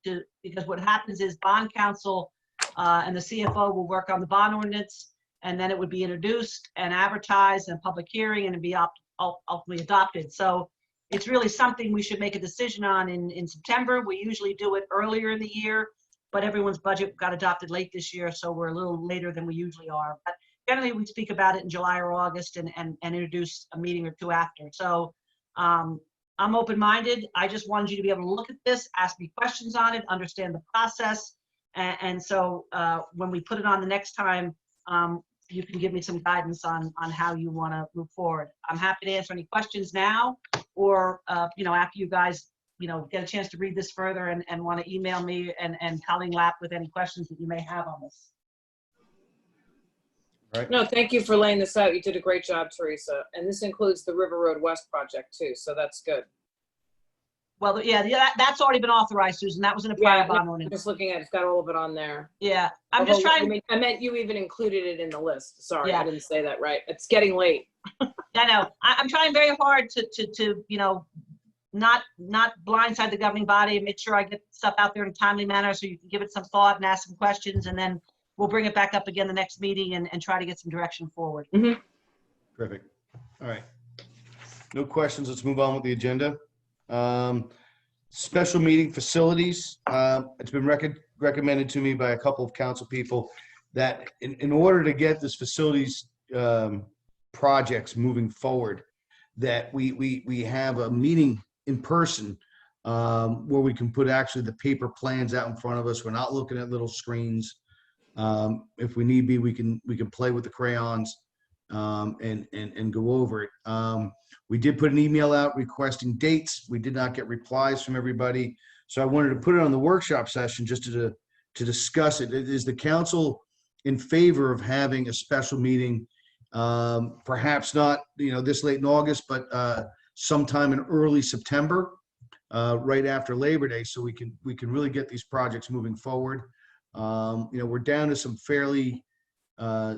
because what happens is bond counsel and the CFO will work on the bond ordinance, and then it would be introduced and advertised in a public hearing and it'd be ultimately adopted. So it's really something we should make a decision on in September. We usually do it earlier in the year, but everyone's budget got adopted late this year, so we're a little later than we usually are. But generally, we speak about it in July or August and introduce a meeting or two after. So I'm open-minded. I just wanted you to be able to look at this, ask me questions on it, understand the process. And so when we put it on the next time, you can give me some guidance on how you want to move forward. I'm happy to answer any questions now, or after you guys get a chance to read this further and want to email me and Colleen Lapp with any questions that you may have on this. Right. No, thank you for laying this out. You did a great job, Teresa. And this includes the River Road West project too, so that's good. Well, yeah, that's already been authorized, Susan. That was in a prior bond ordinance. I'm just looking at it. It's got all of it on there. Yeah, I'm just trying. I meant you even included it in the list. Sorry, Yeah. I didn't say that right. It's getting late. I know. I'm trying very hard to not blindside the governing body and make sure I get stuff out there in a timely manner so you can give it some thought and ask some questions, and then we'll bring it back up again the next meeting and try to get some direction forward. Mm-hmm. Perfect. All right. No questions. Let's move on with the agenda. Special meeting facilities. It's been recommended to me by a couple of council people that in order to get this facilities projects moving forward, that we have a meeting in person where we can put actually the paper plans out in front of us. We're not looking at little screens. If we need be, we can play with the crayons and go over it. We did put an email out requesting dates. We did not get replies from everybody. So I wanted to put it on the workshop session just to discuss it. Is the council in favor of having a special meeting, perhaps not this late in August, but sometime in early September, right after Labor Day, so we can really get these projects moving forward. We're down to some fairly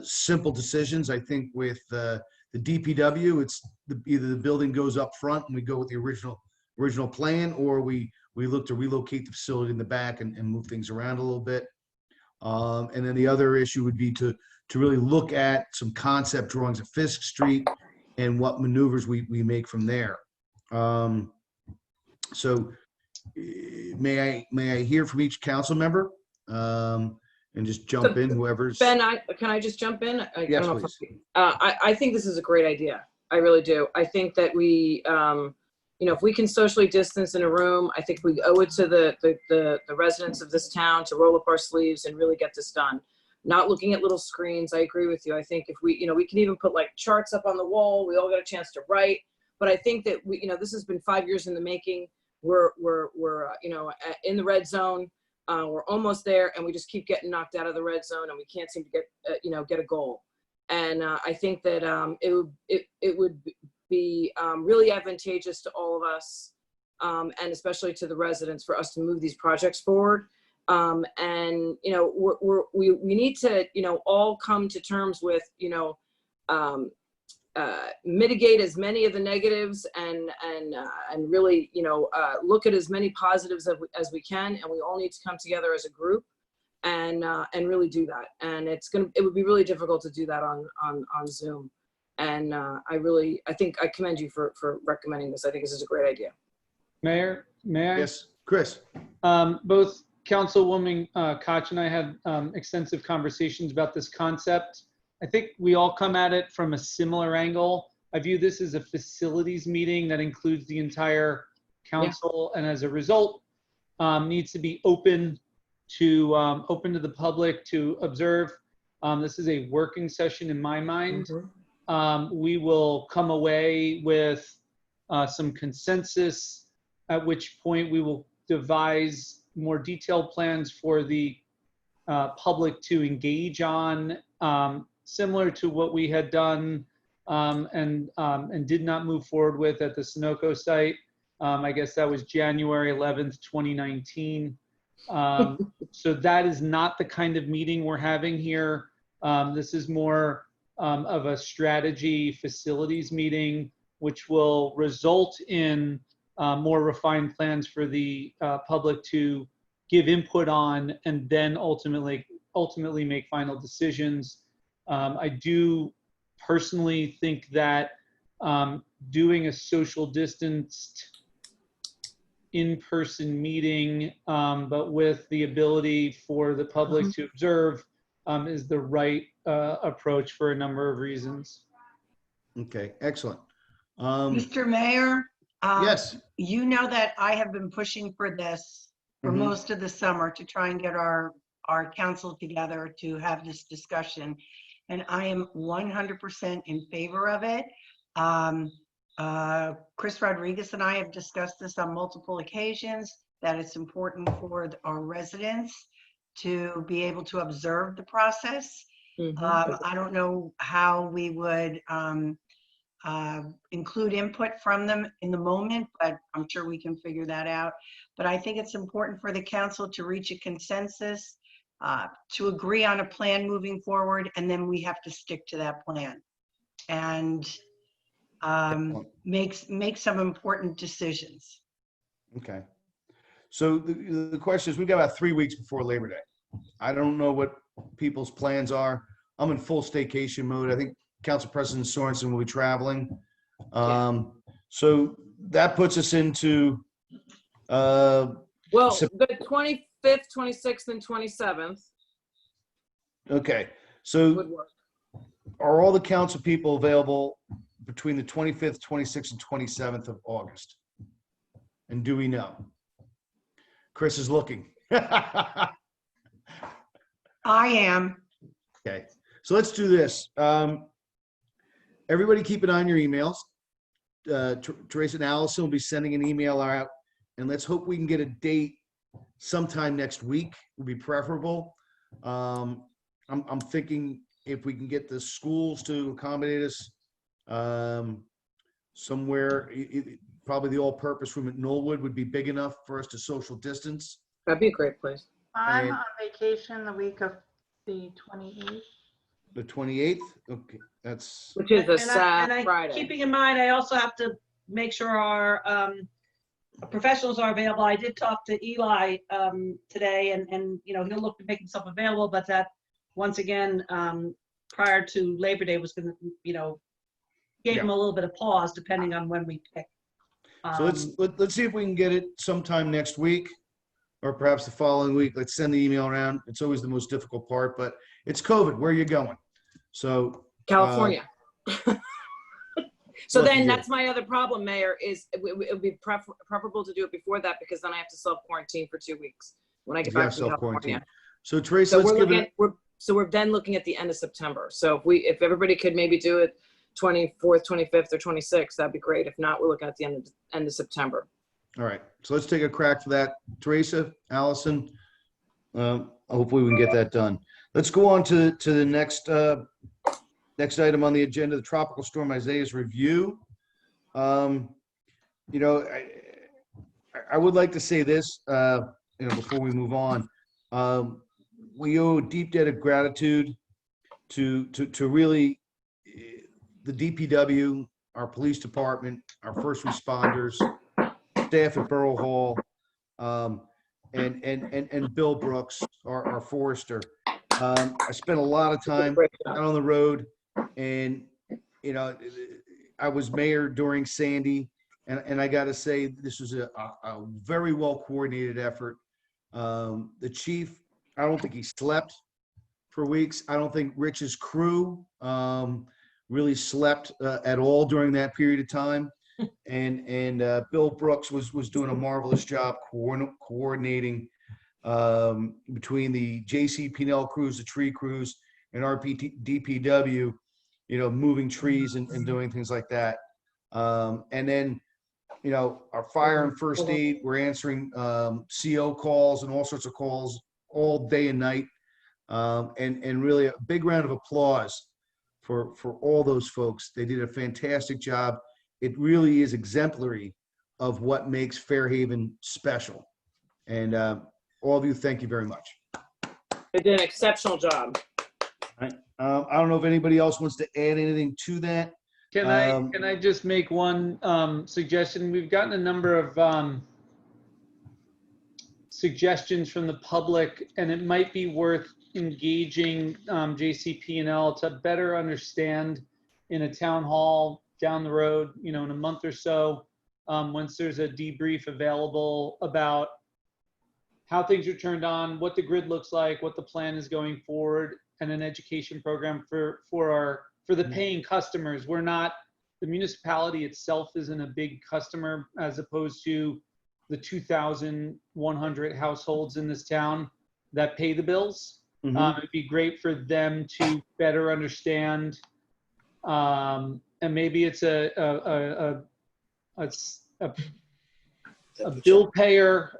simple decisions. I think with the DPW, it's either the building goes up front and we go with the original plan, or we look to relocate the facility in the back and move things around a little bit. And then the other issue would be to really look at some concept drawings of Fisk Street and what maneuvers we make from there. So may I hear from each council member? And just jump in, whoever's. Ben, can I just jump in? I Yes, don't know please. I think this is a great idea. I really do. I think that we, if we can socially distance in a room, I think we owe it to the residents of this town to roll up our sleeves and really get this done. Not looking at little screens. I agree with you. I think if we can even put like charts up on the wall. We all got a chance to write. But I think that this has been 5 years in the making. We're in the red zone. We're almost there, and we just keep getting knocked out of the red zone, and we can't seem to get a goal. And I think that it would be really advantageous to all of us, and especially to the residents, for us to move these projects forward. And we need to all come to terms with mitigate as many of the negatives and really look at as many positives as we can, and we all need to come together as a group and really do that. And it would be really difficult to do that on Zoom. And I think I commend you for recommending this. I think this is a great idea. Mayor, may I? Yes, Chris. Both Councilwoman Koch and I had extensive conversations about this concept. I think we all come at it from a similar angle. I view this as a facilities meeting that includes the entire council, and as a result, needs to be open to the public to observe. This is a working session in my mind. We will come away with some consensus, at which point we will devise more detailed plans for the public to engage on, similar to what we had done and did not move forward with at the Sunoco site. I guess that was January 11th, 2019. So that is not the kind of meeting we're having here. This is more of a strategy facilities meeting, which will result in more refined plans for the public to give input on, and then ultimately make final decisions. I do personally think that doing a social distanced in-person meeting, but with the ability for the public to observe, is the right approach for a number of reasons. Okay, excellent. Mr. Mayor? Yes. You know that I have been pushing for this for most of the summer to try and get our council together to have this discussion. And I am 100% in favor of it. Chris Rodriguez and I have discussed this on multiple occasions, that it's important for our residents to be able to observe the process. I don't know how we would include input from them in the moment, but I'm sure we can figure that out. But I think it's important for the council to reach a consensus, to agree on a plan moving forward, and then we have to stick to that plan and make some important decisions. Okay. So the question is, we've got about 3 weeks before Labor Day. I don't know what people's plans are. I'm in full staycation mode. I think Council President Sorensen will be traveling. So that puts us into Well, the 25th, 26th, and 27th. Okay, so are all the council people available between the 25th, 26th, and 27th of August? And do we know? Chris is looking. I am. Okay, so let's do this. Everybody keep an eye on your emails. Teresa and Allison will be sending an email out, and let's hope we can get a date sometime next week would be preferable. I'm thinking if we can get the schools to accommodate us somewhere, probably the all-purpose room at Knollwood would be big enough for us to social distance. That'd be a great place. I'm on vacation the week of the 28th. The 28th? Okay, that's... Which is a Friday. Keeping in mind, I also have to make sure our professionals are available. I did talk to Eli today, and he'll look to make himself available, but that, once again, prior to Labor Day was going to, gave him a little bit of pause depending on when we pick. So let's see if we can get it sometime next week or perhaps the following week. Let's send the email around. It's always the most difficult part, but it's COVID. Where are you going? So California. So lucky then you. that's my other problem, Mayor, is it would be preferable to do it before that because then I have to self-quarantine for 2 weeks when I get Yeah, back from self-quarantine. California. So Teresa, So let's give it. we're then looking at the end of September. So if everybody could maybe do it 24th, 25th, or 26th, that'd be great. If not, we're looking at the end of September. All right. So let's take a crack for that. Teresa, Allison, hopefully we can get that done. Let's go on to the next item on the agenda, the Tropical Storm Isaiah's review. You know, I would like to say this, before we move on. We owe a deep debt of gratitude to really the DPW, our police department, our first responders, staff at Borough Hall, and Bill Brooks, our forester. I spent a lot of time out on the road, and I was mayor during Sandy, and I got to say this was a very well coordinated effort. The chief, I don't think he slept for weeks. I don't think Rich's crew really slept at all during that period of time. And Bill Brooks was doing a marvelous job coordinating between the JCP&L crews, the tree crews, and our DPW, moving trees and doing things like that. And then, our fire and first aid, we're answering CO calls and all sorts of calls all day and night. And really a big round of applause for all those folks. They did a fantastic job. It really is exemplary of what makes Fairhaven special. And all of you, thank you very much. They did an exceptional job. All right. I don't know if anybody else wants to add anything to that. Can I just make one suggestion? We've gotten a number of suggestions from the public, and it might be worth engaging JCP&L to better understand in a town hall down the road, in a month or so, once there's a debrief available about how things are turned on, what the grid looks like, what the plan is going forward, and an education program for the paying customers. The municipality itself isn't a big customer as opposed to the 2,100 households in this town that pay the bills. It'd be great for them to better understand, and maybe it's a bill payer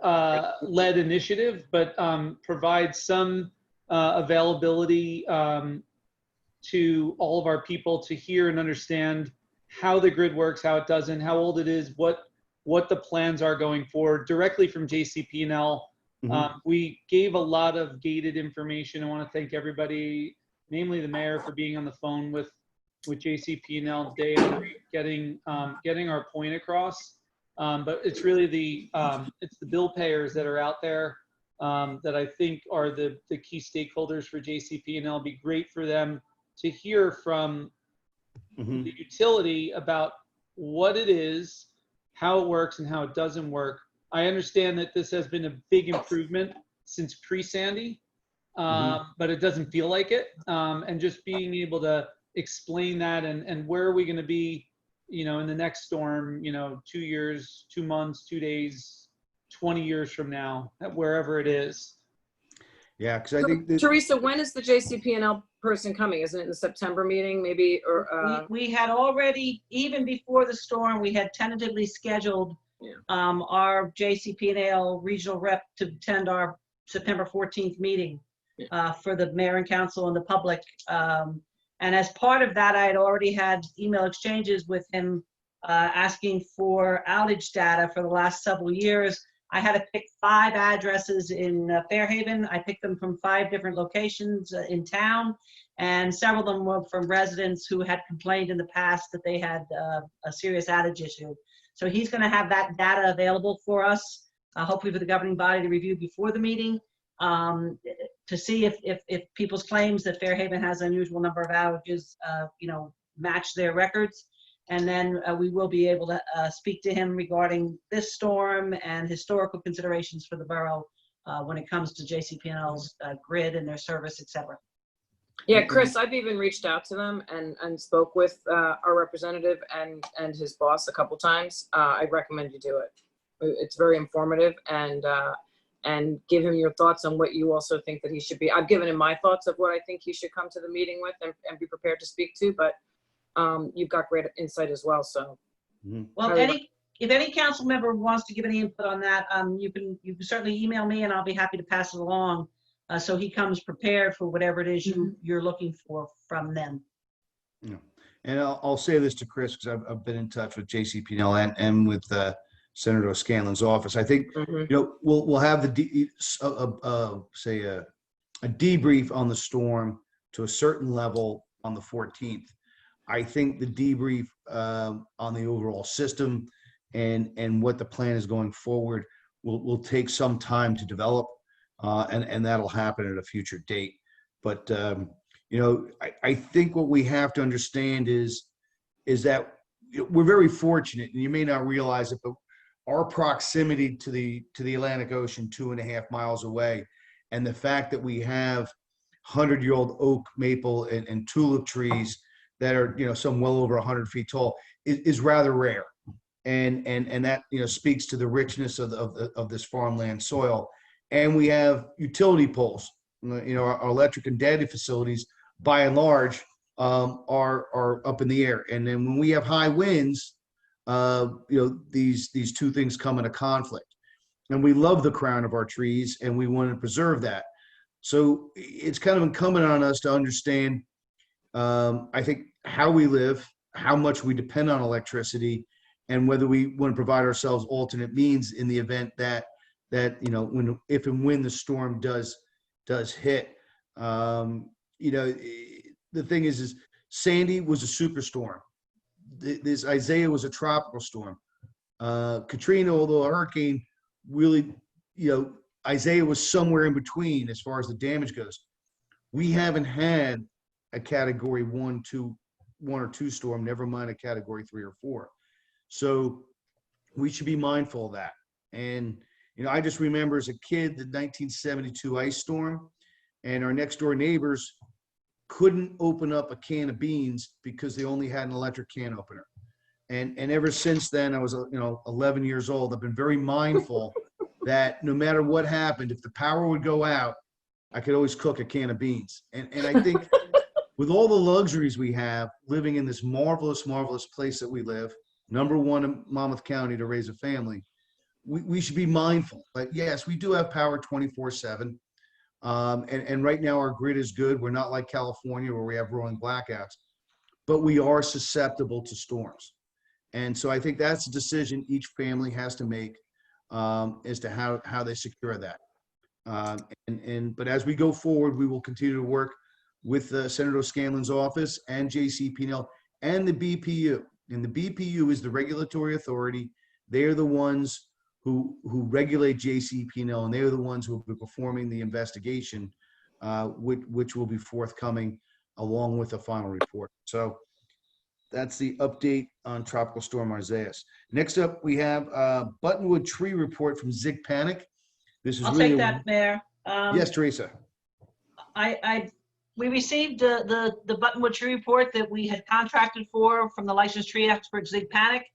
led initiative, but provide some availability to all of our people to hear and understand how the grid works, how it doesn't, how old it is, what the plans are going forward directly from JCP&L. We gave a lot of gated information. I want to thank everybody, namely the mayor, for being on the phone with JCP&L today and getting our point across. But it's really it's the bill payers that are out there that I think are the key stakeholders for JCP&L. It'd be great for them to hear from the utility about what it is, how it works, and how it doesn't work. I understand that this has been a big improvement since pre-Sandy, but it doesn't feel like it. And just being able to explain that and where are we going to be, in the next storm, 2 years, 2 months, 2 days, 20 years from now, wherever it is. Yeah, because I think Teresa, when is the JCP&L person coming? Isn't it in the September meeting, maybe? Or we had already, even before the storm, we had tentatively scheduled our JCP&L regional rep to attend our September 14th meeting for the mayor and council and the public. And as part of that, I had already had email exchanges with him asking for outage data for the last several years. I had to pick 5 addresses in Fairhaven. I picked them from 5 different locations in town, and several of them were from residents who had complained in the past that they had a serious outage issue. So he's going to have that data available for us, hopefully for the governing body to review before the meeting, to see if people's claims that Fairhaven has an unusual number of outages, match their records. And then we will be able to speak to him regarding this storm and historical considerations for the borough when it comes to JCP&L's grid and their service, et cetera. Yeah, Chris, I've even reached out to them and spoke with our representative and his boss a couple times. I recommend you do it. It's very informative, and give him your thoughts on what you also think that he should be. I've given him my thoughts of what I think he should come to the meeting with and be prepared to speak to, but you've got great insight as well, so. Well, if any council member wants to give any input on that, you can certainly email me and I'll be happy to pass it along. So he comes prepared for whatever it is you're looking for from them. Yeah. And I'll say this to Chris, because I've been in touch with JCP&L and with Senator Scanlon's office. I think, we'll have say a debrief on the storm to a certain level on the 14th. I think the debrief on the overall system and what the plan is going forward will take some time to develop. And that'll happen at a future date. But, I think what we have to understand is that we're very fortunate, and you may not realize it, but our proximity to the Atlantic Ocean, 2.5 miles away, and the fact that we have 100-year-old oak, maple, and tulip trees that are, some well over 100 feet tall is rather rare. And that, speaks to the richness of this farmland soil. And we have utility poles. Our electric and data facilities, by and large, are up in the air. And then when we have high winds, these two things come into conflict. And we love the crown of our trees, and we want to preserve that. So it's kind of incumbent on us to understand, I think, how we live, how much we depend on electricity, and whether we want to provide ourselves alternate means in the event that if and when the storm does hit. The thing is Sandy was a superstorm. This Isaiah was a tropical storm. Katrina, although a hurricane, really, Isaiah was somewhere in between as far as the damage goes. We haven't had a category 1 or 2 storm, never mind a category 3 or 4. So we should be mindful of that. And I just remember as a kid the 1972 ice storm, and our next door neighbors couldn't open up a can of beans because they only had an electric can opener. And ever since then, I was 11 years old. I've been very mindful that no matter what happened, if the power would go out, I could always cook a can of beans. And I think with all the luxuries we have living in this marvelous, marvelous place that we live, #1 in Monmouth County to raise a family, we should be mindful. But yes, we do have power 24/7. And right now our grid is good. We're not like California where we have rolling blackouts, but we are susceptible to storms. And so I think that's a decision each family has to make as to how they secure that. But as we go forward, we will continue to work with Senator Scanlon's office and JCP&L and the BPU. And the BPU is the regulatory authority. They're the ones who regulate JCP&L, and they're the ones who will be performing the investigation, which will be forthcoming along with the final report. So that's the update on Tropical Storm Isaias. Next up, we have a Buttonwood tree report from Zig Panic. This is I'll really take that, Mayor. Yes, Teresa. We received the Buttonwood tree report that we had contracted for from the licensed tree expert Zig Panic.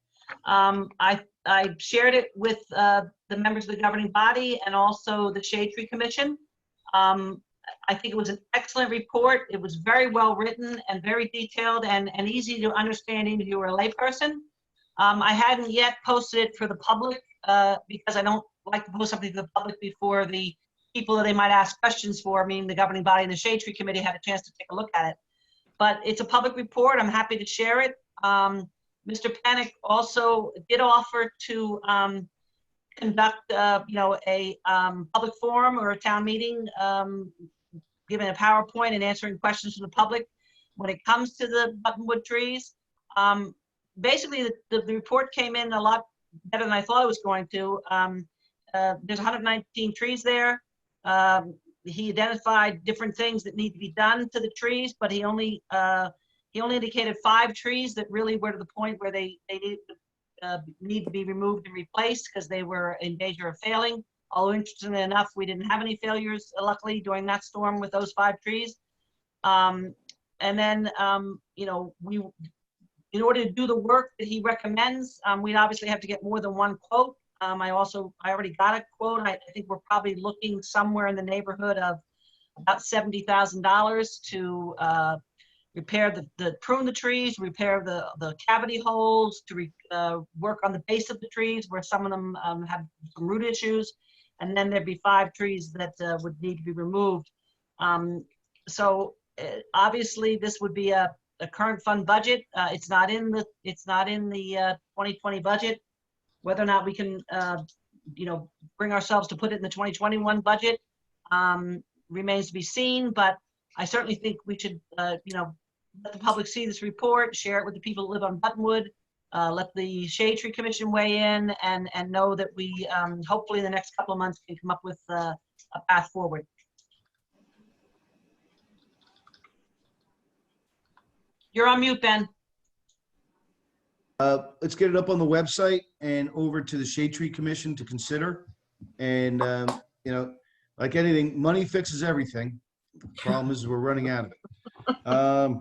I shared it with the members of the governing body and also the Shade Tree Commission. I think it was an excellent report. It was very well written and very detailed and easy to understand even if you were a layperson. I hadn't yet posted it for the public because I don't like to post something to the public before the people that they might ask questions for, meaning the governing body and the Shade Tree Committee, had a chance to take a look at it. But it's a public report. I'm happy to share it. Mr. Panic also did offer to conduct, a public forum or a town meeting, giving a PowerPoint and answering questions from the public when it comes to the Buttonwood trees. Basically, the report came in a lot better than I thought it was going to. There's 119 trees there. He identified different things that need to be done to the trees, but he only he only indicated 5 trees that really were to the point where they need to be removed and replaced because they were in danger of failing. Although interestingly enough, we didn't have any failures, luckily, during that storm with those 5 trees. And then, you know, in order to do the work that he recommends, we'd obviously have to get more than 1 quote. I already got a quote. I think we're probably looking somewhere in the neighborhood of about $70,000 to repair prune the trees, repair the cavity holes, to work on the base of the trees where some of them have some root issues. And then there'd be 5 trees that would need to be removed. So obviously this would be a current fund budget. It's not in the 2020 budget. Whether or not we can, you know, bring ourselves to put it in the 2021 budget remains to be seen. But I certainly think we should, you know, let the public see this report, share it with the people who live on Buttonwood, let the Shade Tree Commission weigh in, and know that we hopefully in the next couple of months can come up with a path forward. You're on mute, Ben. Let's get it up on the website and over to the Shade Tree Commission to consider. And, you know, like anything, money fixes everything. The problem is we're running out of it.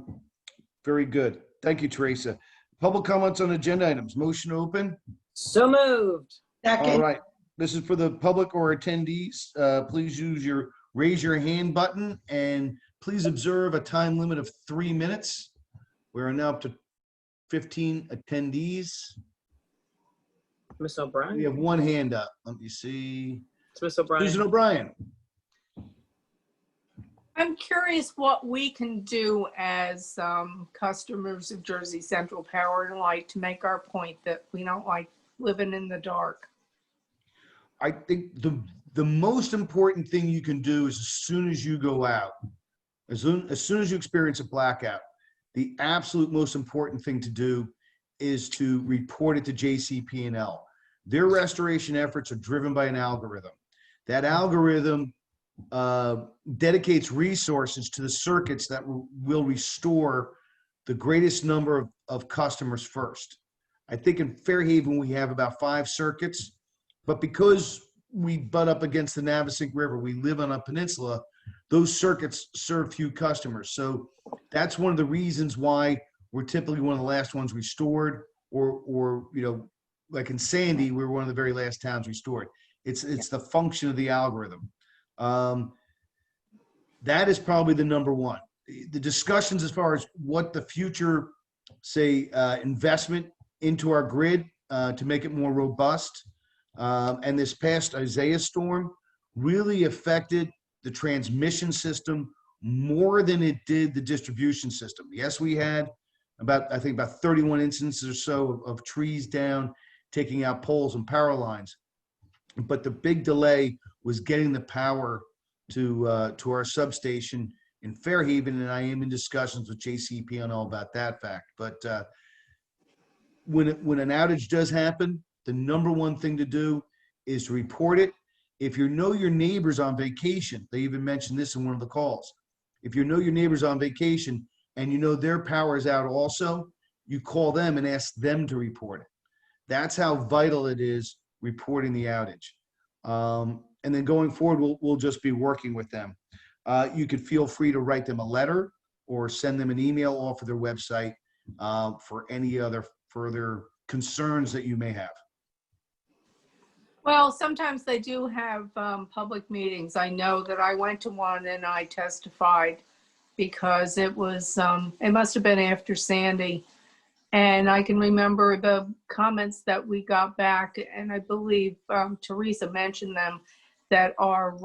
Very good. Thank you, Teresa. Public comments on agenda items. Motion open. So moved. All right. This is for the public or attendees. Please use your raise your hand button and please observe a time limit of 3 minutes. We're now up to 15 attendees. Miss O'Brien. We have 1 hand up. Let me see. It's Miss O'Brien. Susan O'Brien. I'm curious what we can do as customers of Jersey Central Power and Light to make our point that we don't like living in the dark. I think the most important thing you can do is as soon as you go out, as soon as you experience a blackout, the absolute most important thing to do is to report it to JCP&L. Their restoration efforts are driven by an algorithm. That algorithm dedicates resources to the circuits that will restore the greatest number of customers first. I think in Fairhaven we have about 5 circuits, but because we butt up against the Navesink River, we live on a peninsula, those circuits serve few customers. So that's one of the reasons why we're typically one of the last ones restored, or you know, like in Sandy, we were one of the very last towns restored. It's the function of the algorithm. That is probably the number one. The discussions as far as what the future, say, investment into our grid to make it more robust, and this past Isaiah storm really affected the transmission system more than it did the distribution system. Yes, we had I think about 31 instances or so of trees down, taking out poles and power lines. But the big delay was getting the power to our substation in Fairhaven, and I am in discussions with JCP&L about that fact. But when an outage does happen, the number one thing to do is to report it. If you know your neighbor's on vacation, they even mentioned this in one of the calls. If you know your neighbor's on vacation and you know their power is out also, you call them and ask them to report it. That's how vital it is reporting the outage. And then going forward, we'll just be working with them. You could feel free to write them a letter or send them an email off of their website for any other further concerns that you may have. Well, sometimes they do have public meetings. I know that I went to one and I testified because it was, it must have been after Sandy. And I can remember the comments that we got back, and I believe Teresa mentioned them, that our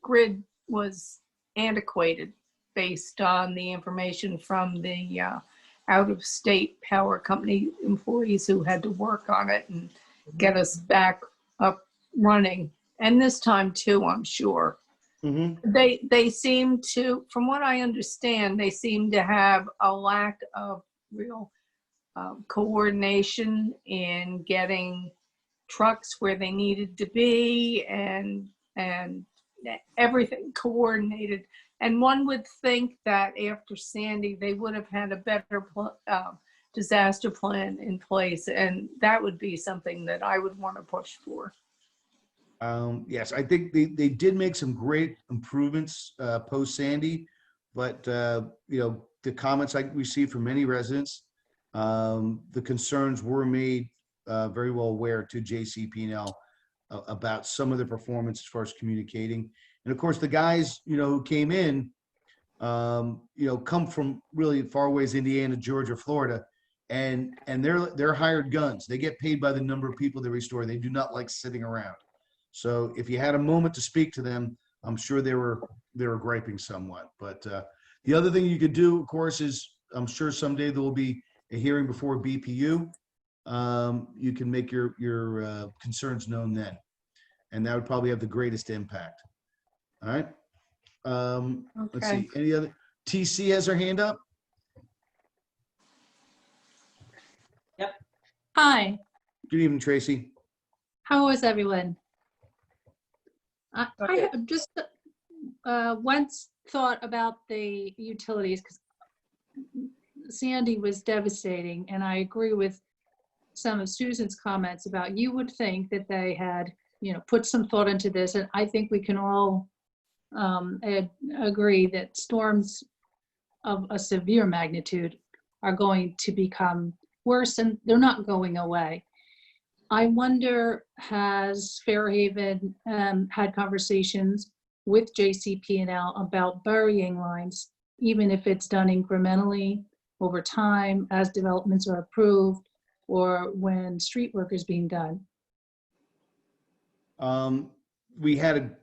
grid was antiquated based on the information from the out-of-state power company employees who had to work on it and get us back up running. And this time too, I'm sure. Mm-hmm. They seem to, from what I understand, they seem to have a lack of real coordination in getting trucks where they needed to be, and everything coordinated. And one would think that after Sandy, they would have had a better disaster plan in place. And that would be something that I would want to push for. Yes, I think they did make some great improvements post Sandy, but the comments I received from many residents, the concerns were made very well aware to JCP&L about some of the performance as far as communicating. And of course, the guys who came in, come from really far away as Indiana, Georgia, Florida, and they're hired guns. They get paid by the number of people they restore. They do not like sitting around. So if you had a moment to speak to them, I'm sure they were griping somewhat. But the other thing you could do, of course, is I'm sure someday there will be a hearing before BPU. You can make your concerns known then, and that would probably have the greatest impact. All right. Let's see. Any other? TC has her hand up. Hi, Good evening, Tracy. how is everyone? I have just once thought about the utilities because Sandy was devastating, and I agree with some of Susan's comments about you would think that they had, put some thought into this, and I think we can all agree that storms of a severe magnitude are going to become worse, and they're not going away. I wonder, has Fairhaven had conversations with JCP&L about burying lines, even if it's done incrementally over time as developments are approved or when street work is being done? We had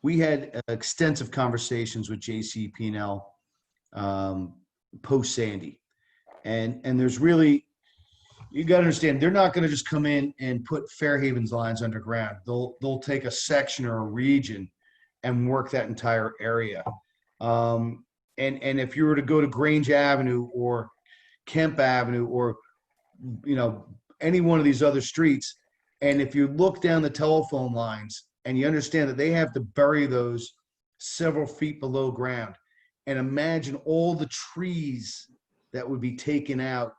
we had extensive conversations with JCP&L post Sandy, and there's really, you got to understand, they're not going to just come in and put Fairhaven's lines underground. They'll take a section or a region and work that entire area. And if you were to go to Grange Avenue or Kemp Avenue or any one of these other streets, and if you look down the telephone lines and you understand that they have to bury those several feet below ground, and imagine all the trees that would be taken out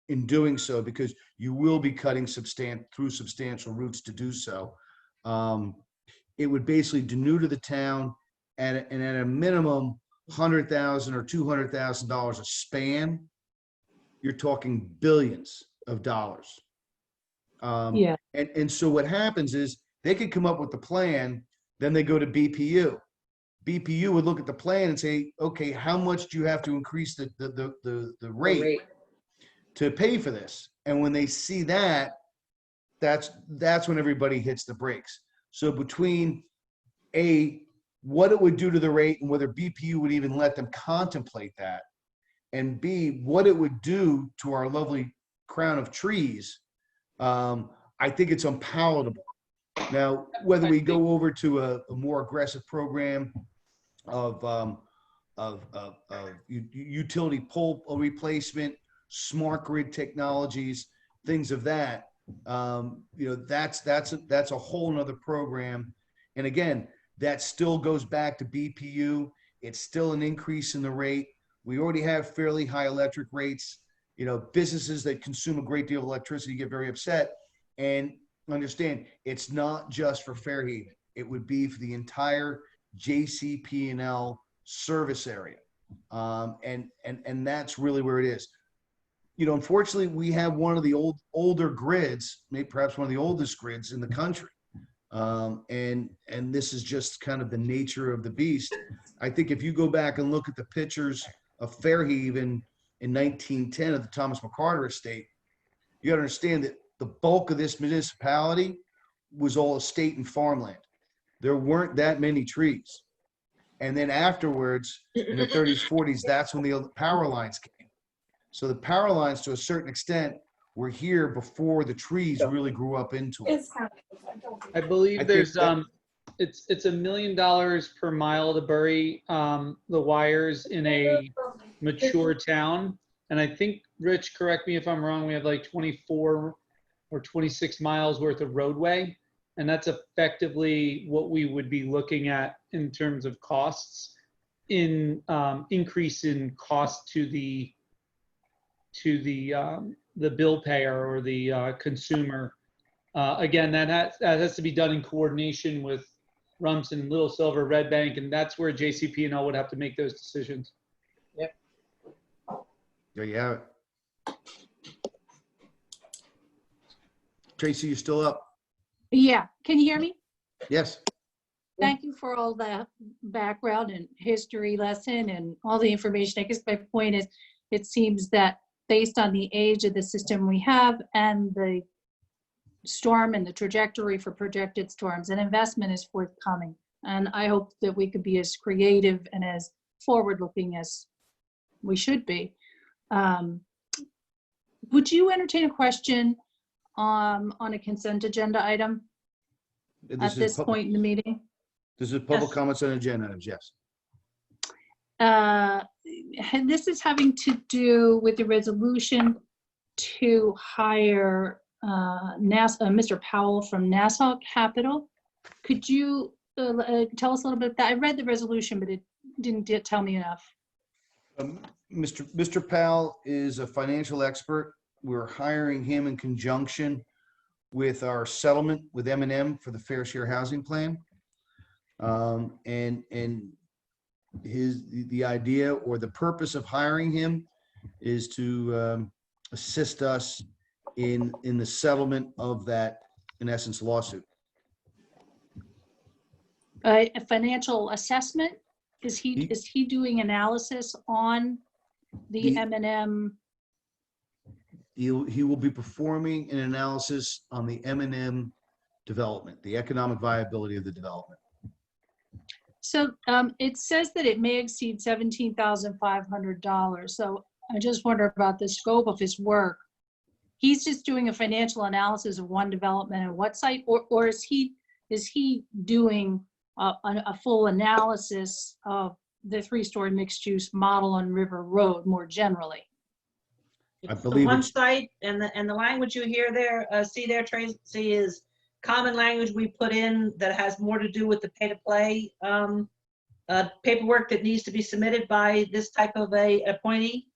in doing so, because you will be cutting through substantial roots to do so. It would basically denude the town and at a minimum $100,000 or $200,000 a span. You're talking billions of dollars. Yeah. And so what happens is they could come up with the plan, then they go to BPU. BPU would look at the plan and say, okay, how much do you have to increase the rate to pay for this? And when they see that, that's when everybody hits the brakes. So between what it would do to the rate and whether BPU would even let them contemplate that, and B, what it would do to our lovely crown of trees, I think it's unpalatable. Now, whether we go over to a more aggressive program of utility pole replacement, smart grid technologies, things of that, that's a whole nother program. And again, that still goes back to BPU. It's still an increase in the rate. We already have fairly high electric rates. Businesses that consume a great deal of electricity get very upset. And understand, it's not just for Fairhaven. It would be for the entire JCP&L service area. And that's really where it is. Unfortunately, we have one of the older grids, maybe perhaps one of the oldest grids in the country. And this is just kind of the nature of the beast. I think if you go back and look at the pictures of Fairhaven in 1910 at the Thomas McCarter estate, you got to understand that the bulk of this municipality was all estate and farmland. There weren't that many trees. And then afterwards, in the 30s, 40s, that's when the power lines came. So the power lines, to a certain extent, were here before the trees really grew up into it. I believe there's it's $1 million per mile to bury the wires in a mature town. And I think, Rich, correct me if I'm wrong, we have like 24 or 26 miles worth of roadway. And that's effectively what we would be looking at in terms of costs, in increase in cost to the bill payer or the consumer. Again, that has to be done in coordination with Rumson, Little Silver, Red Bank, and that's where JCP&L would have to make those decisions. Yep. There you have it. Tracy, you still up? Yeah, can you hear me? Yes. Thank you for all that background and history lesson and all the information. I guess my point is, it seems that based on the age of the system we have and the storm and the trajectory for projected storms, an investment is forthcoming. And I hope that we could be as creative and as forward-looking as we should be. Would you entertain a question on a consent agenda item at this point in the meeting? This is public Yes. comments on agenda items, yes. And this is having to do with the resolution to hire Mr. Powell from Nassau Capital. Could you tell us a little bit about that? I read the resolution, but it didn't tell me enough. Mr. Powell is a financial expert. We're hiring him in conjunction with our settlement with M&M for the Fair Share Housing Plan. And the idea or the purpose of hiring him is to assist us in the settlement of that, in essence, lawsuit. A financial assessment? Is he doing analysis on the M&M? He will be performing an analysis on the M&M development, the economic viability of the development. So it says that it may exceed $17,500. So I just wonder about the scope of his work. He's just doing a financial analysis of one development and what site, or is he doing a full analysis of the three-story mixed-use model on River Road more generally? I It's believe the one it's- site, and the language you hear there, see there, Tracy, is common language we put in that has more to do with the pay-to-play paperwork that needs to be submitted by this type of a appointee.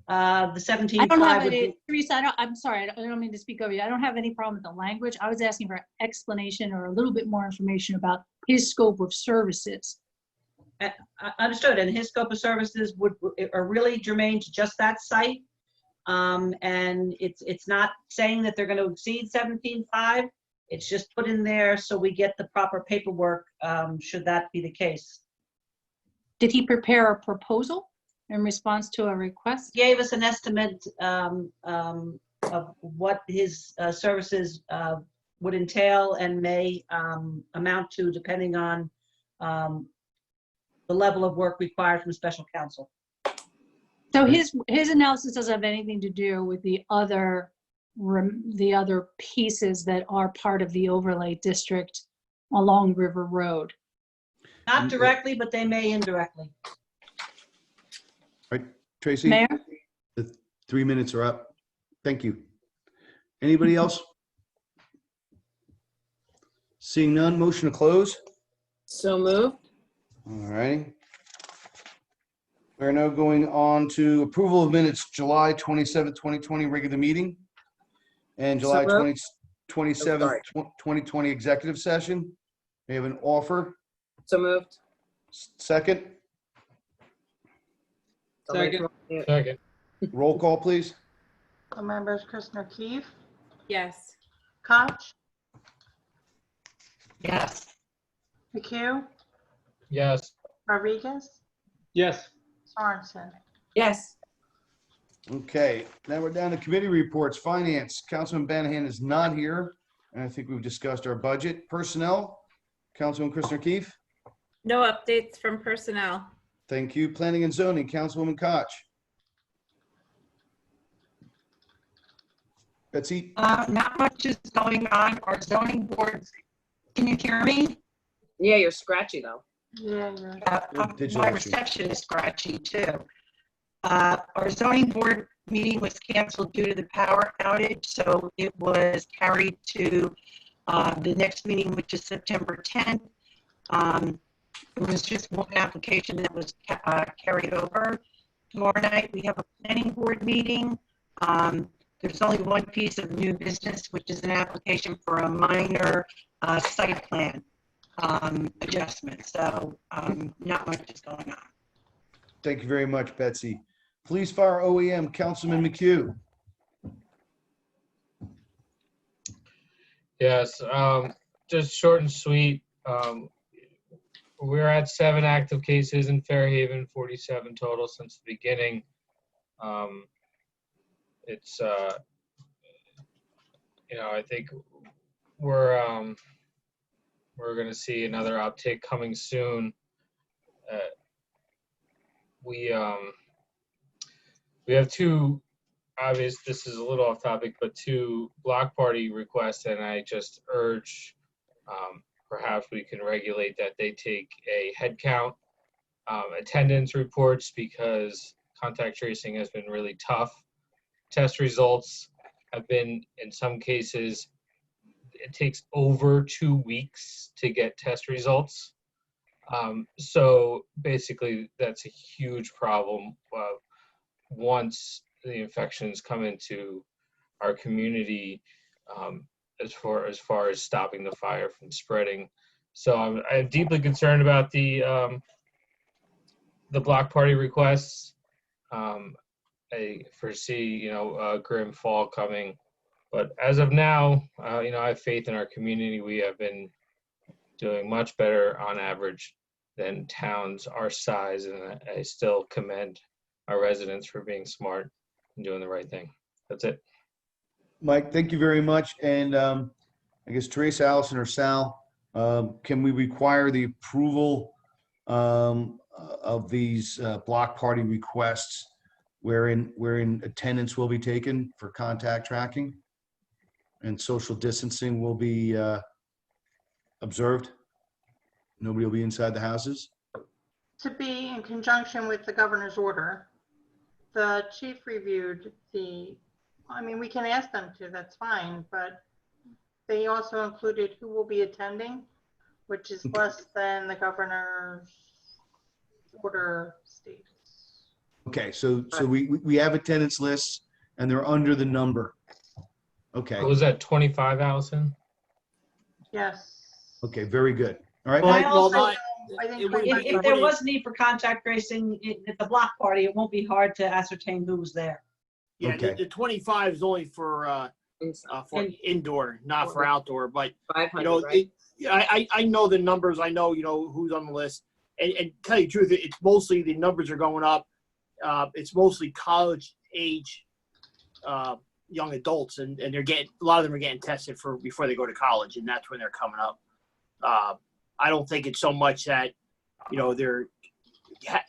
The 17.5 I don't have would any, be, Teresa, I'm sorry, I don't mean to speak over you. I don't have any problem with the language. I was asking for explanation or a little bit more information about his scope of services. understood, and his scope of services are really germane to just that site. And it's not saying that they're going to exceed 17.5. It's just put in there so we get the proper paperwork, should that be the case. Did he prepare a proposal in response to a request? Gave us an estimate of what his services would entail and may amount to, depending on the level of work required from special counsel. So his analysis doesn't have anything to do with the other pieces that are part of the overlay district along River Road. Not directly, but they may indirectly. Right, Tracy? Mayor? The 3 minutes are up. Thank you. Anybody else? Seeing none, motion to close. So moved. All righty. We're now going on to approval of minutes, July 27th, 2020 regular meeting and July So moved. 27th, 2020 executive session. We have an offer. So moved. Second, Second. Second. roll call, please. So members Christner Keefe, Yes. Koch, Yes. McHugh, Yes. Rodriguez, Yes. Sorensen. Yes. Okay, now we're down to committee reports. Finance, Councilman Banahan is not here, and I think we've discussed our budget. Personnel, Councilman Christopher Keefe. No updates from personnel. Thank you. Planning and zoning, Councilwoman Koch. Betsy? Not much is going on. Our zoning boards, can you hear me? Yeah, you're scratchy though. Yeah, Digital My issue. reception is scratchy too. Our zoning board meeting was canceled due to the power outage, so it was carried to The next meeting, which is September 10th, it was just one application that was carried over. Tomorrow night, we have a planning board meeting. There's only one piece of new business, which is an application for a minor site plan adjustment. So not much is going on. Thank you very much, Betsy. Police Fire OEM, Councilman McHugh. Yes, just short and sweet. We're at 7 active cases in Fairhaven, 47 total since the beginning. It's, you know, I think we're going to see another uptick coming soon. We have two, obvious, this is a little off topic, but two block party requests, and I just urge perhaps we can regulate that they take a head count, attendance reports, because contact tracing has been really tough. Test results have been, in some cases, it takes over 2 weeks to get test results. So basically, that's a huge problem once the infections come into our community, as far as stopping the fire from spreading. So I'm deeply concerned about the block party requests. I foresee, you know, a grim fall coming, but as of now, you know, I have faith in our community. We have been doing much better on average than towns our size, and I still commend our residents for being smart and doing the right thing. That's it. Mike, thank you very much. And I guess Teresa, Allison, or Sal, can we require the approval of these block party requests wherein attendance will be taken for contact tracking and social distancing will be observed? Nobody will be inside the houses? To be in conjunction with the governor's order. The chief reviewed I mean, we can ask them to, that's fine, but they also included who will be attending, which is less than the governor's order states. Okay, so we have attendance lists and they're under the number. Okay. What was that, 25, Allison? Yes. Okay, very good. All right. I also, I think if there was need for contact tracing at the block party, it won't be hard to ascertain who was there. Yeah, Okay. the 25 is only for indoor, not for outdoor. But you know, right? I know the numbers. I know, you know, who's on the list. And tell you the truth, it's mostly the numbers are going up. It's mostly college age young adults, and they're getting, a lot of them are getting tested before they go to college, and that's when they're coming up. I don't think it's so much that, you know,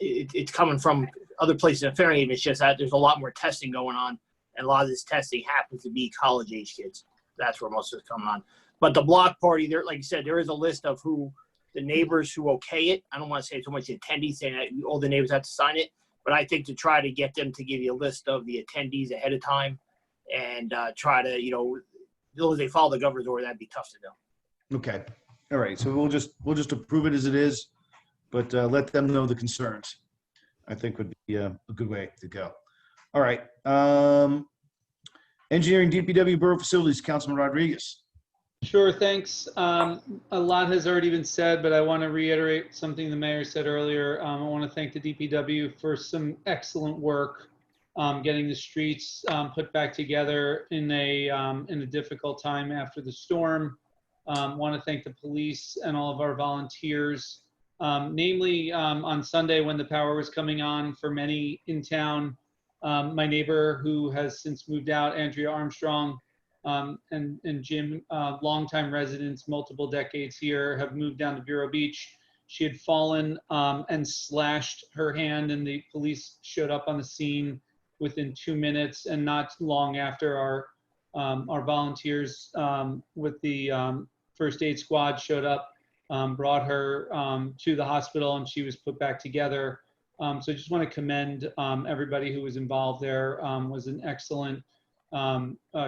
it's coming from other places in Fairhaven. It's just that there's a lot more testing going on, and a lot of this testing happens to be college age kids. That's where most of it's coming on. But the block party, there, like you said, there is a list of who the neighbors who okay it. I don't want to say so much attendees saying that all the neighbors have to sign it, but I think to try to get them to give you a list of the attendees ahead of time and try to, you know, as long as they follow the governor's order, that'd be tough to do. Okay. All right. So we'll just approve it as it is, but let them know the concerns. I think would be a good way to go. All right. Engineering, DPW, Borough Facilities, Councilman Rodriguez. Sure, thanks. A lot has already been said, but I want to reiterate something the mayor said earlier. I want to thank the DPW for some excellent work getting the streets put back together in a difficult time after the storm. Want to thank the police and all of our volunteers, namely on Sunday when the power was coming on for many in town. My neighbor who has since moved out, Andrea Armstrong, and Jim, longtime residents, multiple decades here, have moved down to Vero Beach. She had fallen and slashed her hand, and the police showed up on the scene within 2 minutes. And not long after, our volunteers with the first aid squad showed up, brought her to the hospital, and she was put back together. So I just want to commend everybody who was involved there. Was an excellent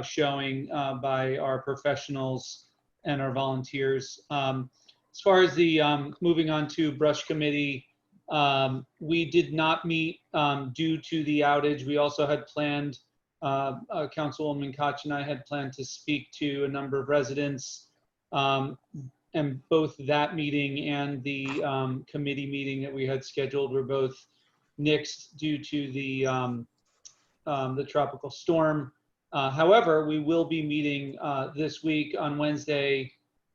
showing by our professionals our volunteers. As far as the moving on to brush committee, we did not meet due to the outage. We also had planned, Councilwoman Koch and I had planned to speak to a number of residents, and both that meeting and the committee meeting that we had scheduled were both nixed due to the tropical storm. However, we will be meeting this week on Wednesday,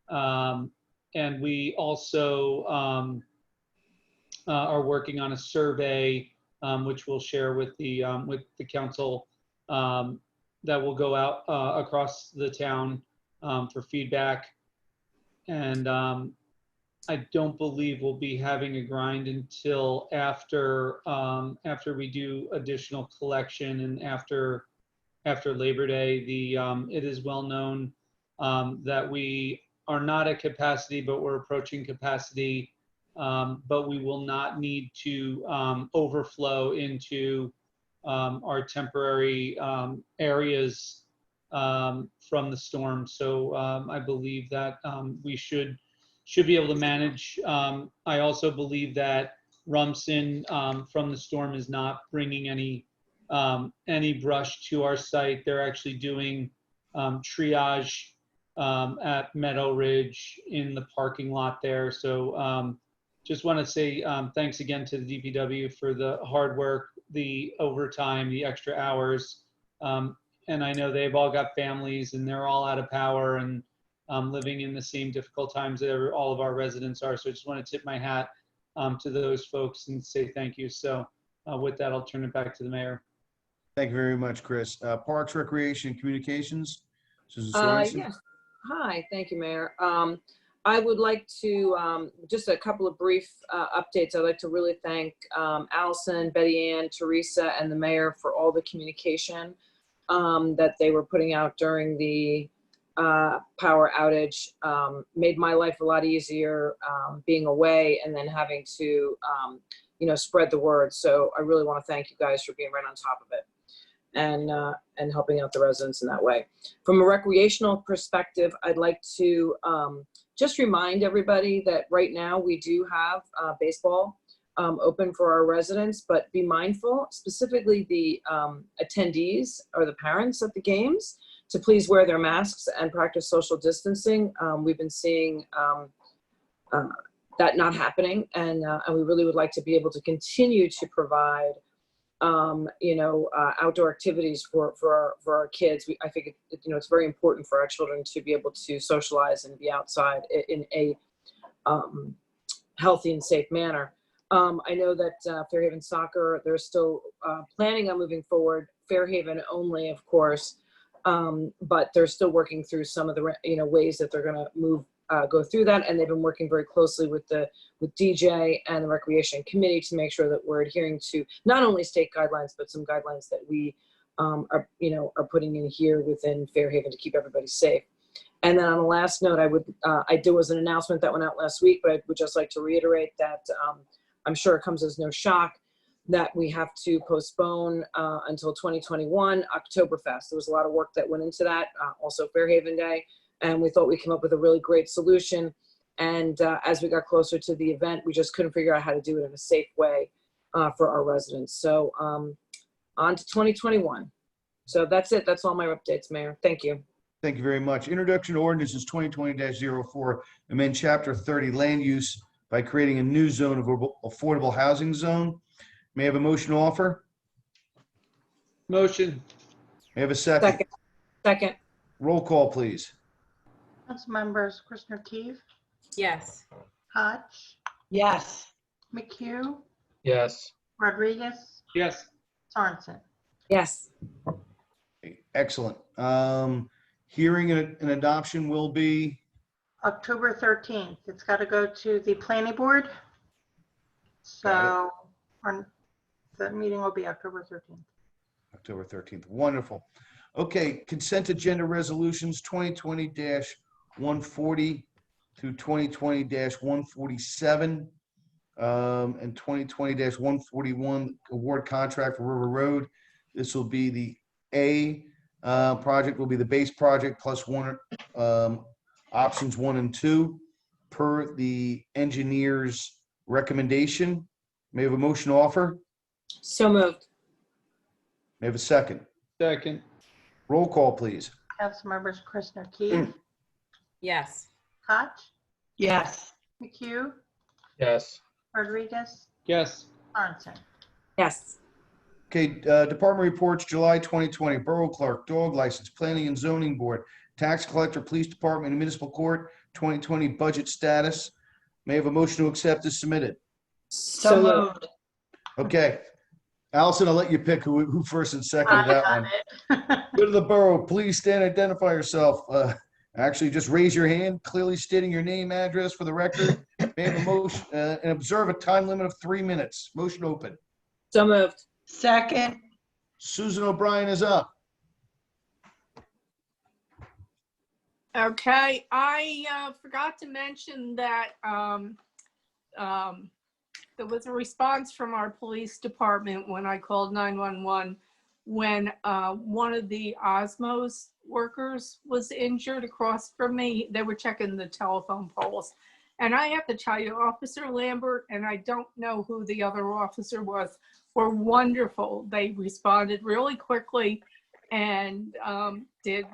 and we also are working on a survey, which we'll share with the council, that will go out across the town for feedback. And I don't believe we'll be having a grind until after we do additional collection and after Labor Day. It is well known that we are not at capacity, but we're approaching capacity. But we will not need to overflow into our temporary areas from the storm. So I believe that we should be able to manage. I also believe that Rumson from the storm is not bringing any brush to our site. They're actually doing triage at Meadow Ridge in the parking lot there. So just want to say thanks again to the DPW for the hard work, the overtime, the extra hours. And I know they've all got families and they're all out of power and living in the same difficult times that all of our residents are. So I just want to tip my hat to those folks and say thank you. So with that, I'll turn it back to the mayor. Thank you very much, Chris. Parks, Recreation, and Communications, Susan Sorensen. Yes. Hi, thank you, Mayor. I would like to, just a couple of brief updates. I'd like to really thank Allison, Betty Ann, Teresa, and the mayor for all the communication that they were putting out during the power outage. Made my life a lot easier being away and then having to, spread the word. So I really want to thank you guys for being right on top of it and helping out the residents in that way. From a recreational perspective, I'd like to just remind everybody that right now we do have baseball open for our residents, but be mindful, specifically the attendees or the parents at the games, to please wear their masks and practice social distancing. We've been seeing that not happening, and we really would like to be able to continue to provide outdoor activities for our kids. I think it's very important for our children to be able to socialize and be outside in a healthy and safe manner. I know that Fairhaven Soccer, they're still planning on moving forward, Fairhaven only, of course, but they're still working through some of the ways that they're going to go through that, and they've been working very closely with DJ and the Recreation Committee to make sure that we're adhering to not only state guidelines but some guidelines that we are putting in here within Fairhaven to keep everybody safe. And then on the last note, there was an announcement that went out last week, but I would just like to reiterate that I'm sure it comes as no shock that we have to postpone until 2021 Oktoberfest. There was a lot of work that went into that, also Fairhaven Day. And we thought we came up with a really great solution. And as we got closer to the event, we just couldn't figure out how to do it in a safe way for our residents. So on to 2021. So that's it. That's all my updates, Mayor. Thank you. Thank you very much. Introduction to ordinances 2020-04, amend Chapter 30 land use by creating a new zone of affordable housing zone. May I have a motion to offer? Motion. May I have a second? Second. Roll call, please. Council members Christner Keefe, Yes. Koch, Yes. McHugh, Yes. Rodriguez, Yes. Sorensen. Yes. Excellent. Hearing and adoption will be October 13th. It's got to go to the planning board. So the meeting will be October 13th. October 13th. Wonderful. Okay, consent agenda resolutions 2020-140 through 2020-147 and 2020-141 award contract for River Road. This will be the A project, will be the base project plus one options 1 and 2 per the engineer's recommendation. May I have a motion to offer? So moved. May I have a second? Second. Roll call, please. Councilmembers Christner Keith, Yes. Koch, Yes. McHugh, Yes. Rodriguez, Yes. Sorensen. Yes. Okay, department reports, July 2020, Borough Clerk, Dog License, Planning and Zoning Board, Tax Collector, Police Department, and Municipal Court, 2020 budget status. May I have a motion to accept as submitted? So moved. Okay. Allison, I'll let you pick who first and second I of that got one. it. Go to the borough. Please stand and identify yourself. Actually, just raise your hand, clearly stating your name, address for the record. May I have a motion and observe a time limit of 3 minutes. Motion open. So moved. Second. Susan O'Brien is up. Okay, I forgot to mention that there was a response from our police department when I called 911 when one of the Osmos workers was injured across from me. They were checking the telephone poles. And I have to tell you, Officer Lambert, and I don't know who the other officer was, were wonderful. They responded really quickly and did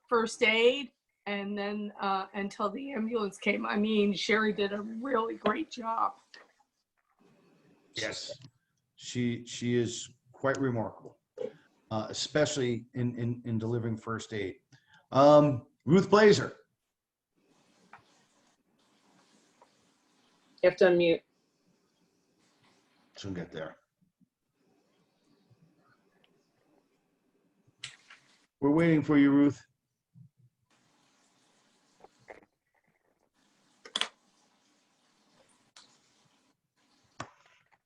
first aid, and then until the ambulance came. I mean, Sherry did a really great job. Yes. She is quite remarkable, especially in delivering first aid. Ruth Blazer. You have to unmute. Soon get there. We're waiting for you, Ruth.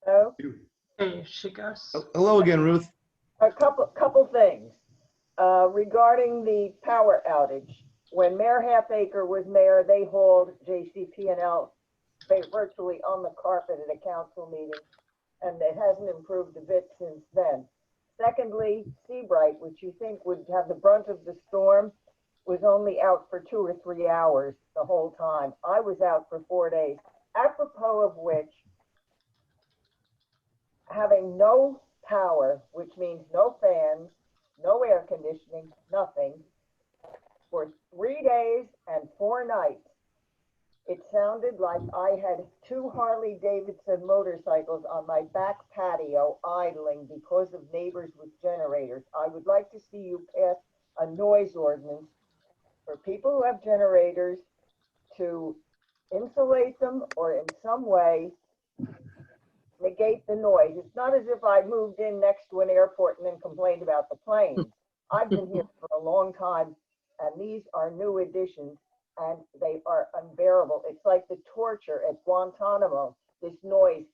Hello? There she goes. Hello again, Ruth. A couple things. Regarding the power outage, when Mayor Halfacre was mayor, they hauled JCP&L virtually on the carpet at a council meeting, and it hasn't improved a bit since then. Secondly, Seabright, which you think would have the brunt of the storm, was only out for 2 or 3 hours the whole time. I was out for 4 days, apropos of which, having no power, which means no fans, no air conditioning, nothing, for 3 days and 4 nights, it sounded like I had 2 Harley-Davidson motorcycles on my back patio idling because of neighbors with generators. I would like to see you pass a noise ordinance for people who have generators to insulate them or in some way negate the noise. It's not as if I moved in next to an airport and then complained about the planes. I've been here for a long time, and these are new additions, and they are unbearable. It's like the torture at Guantanamo, this noise,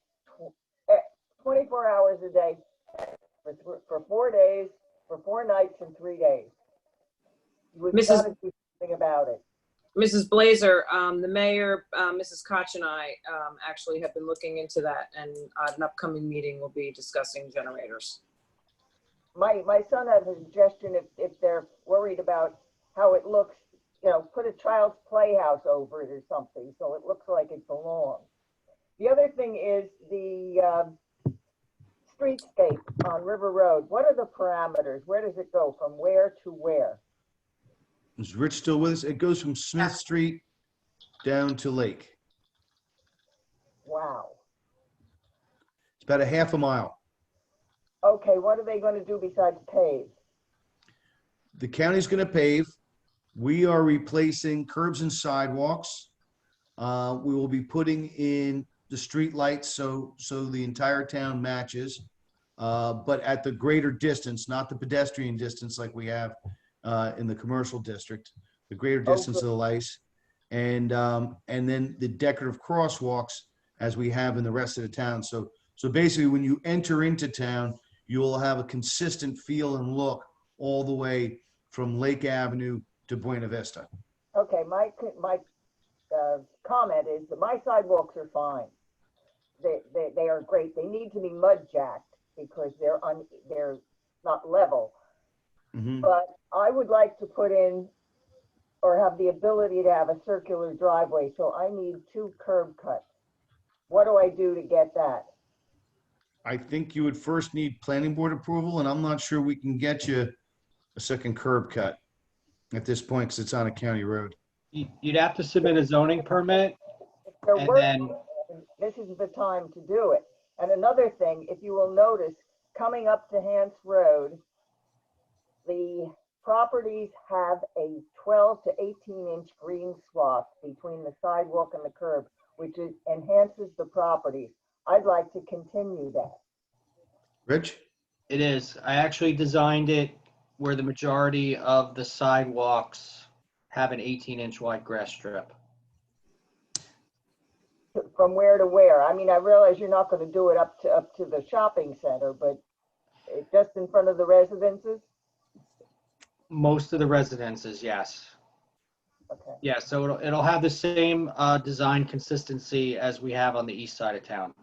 24 hours a day for 4 days, for 4 nights and 3 days. We've got to do something about it. Mrs. Blazer, the mayor, Mrs. Koch and I actually have been looking into that, and at an upcoming meeting, we'll be discussing generators. My son has a suggestion if they're worried about how it looks, you know, put a child's playhouse over it or something so it looks like it belongs. The other thing is the streetscape on River Road. What are the parameters? Where does it go? From where to where? Is Rich still with us? It goes from Smith Street down to Lake. Wow. It's about a half a mile. Okay, what are they going to do besides pave? The county's going to pave. We are replacing curbs and sidewalks. We will be putting in the street lights so the entire town matches, but at the greater distance, not the pedestrian distance like we have in the commercial district, the greater distance of the lights, and then the decorative crosswalks as we have in the rest of the town. So basically, when you enter into town, you will have a consistent feel and look all the way from Lake Avenue to Buena Vista. Okay, my comment is that my sidewalks are fine. They are great. They need to be mud jacked because they're not level. Mm-hmm. But I would like to put in or have the ability to have a circular driveway, so I need 2 curb cuts. What do I do to get that? I think you would first need planning board approval, and I'm not sure we can get you a second curb cut at this point because it's on a county road. You'd have to submit a zoning permit, If they're and working, then this is the time to do it. And another thing, if you will notice, coming up to Hance Road, the properties have a 12 to 18-inch green swath between the sidewalk and the curb, which enhances the properties. I'd like to continue that. Rich? it is. I actually designed it where the majority of the sidewalks have an 18-inch wide grass strip. From where to where? I mean, I realize you're not going to do it up to the shopping center, but just in front of the residences? Most of the residences, yes. Okay. Yeah, so it'll have the same design consistency as we have on the east side of town.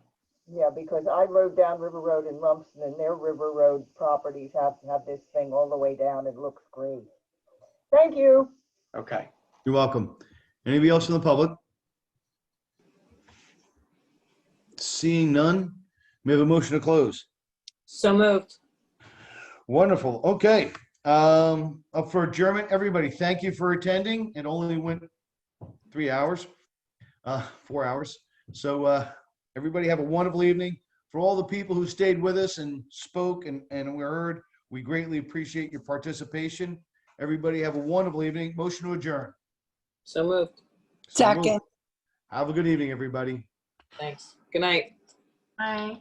Yeah, because I rode down River Road in Rumsden, and their River Road properties have this thing all the way down. It looks great. Thank you. Okay. You're welcome. Anybody else from the public? Seeing none, we have a motion to close. So moved. Wonderful. Okay. Up for adjournment, everybody, thank you for attending. It only went 3 hours, 4 hours. So everybody have a wonderful evening. For all the people who stayed with us and spoke and were heard, we greatly appreciate your participation. Everybody have a wonderful evening. Motion to adjourn. So moved. So moved. Have a good evening, everybody. Thanks. Good night. Bye.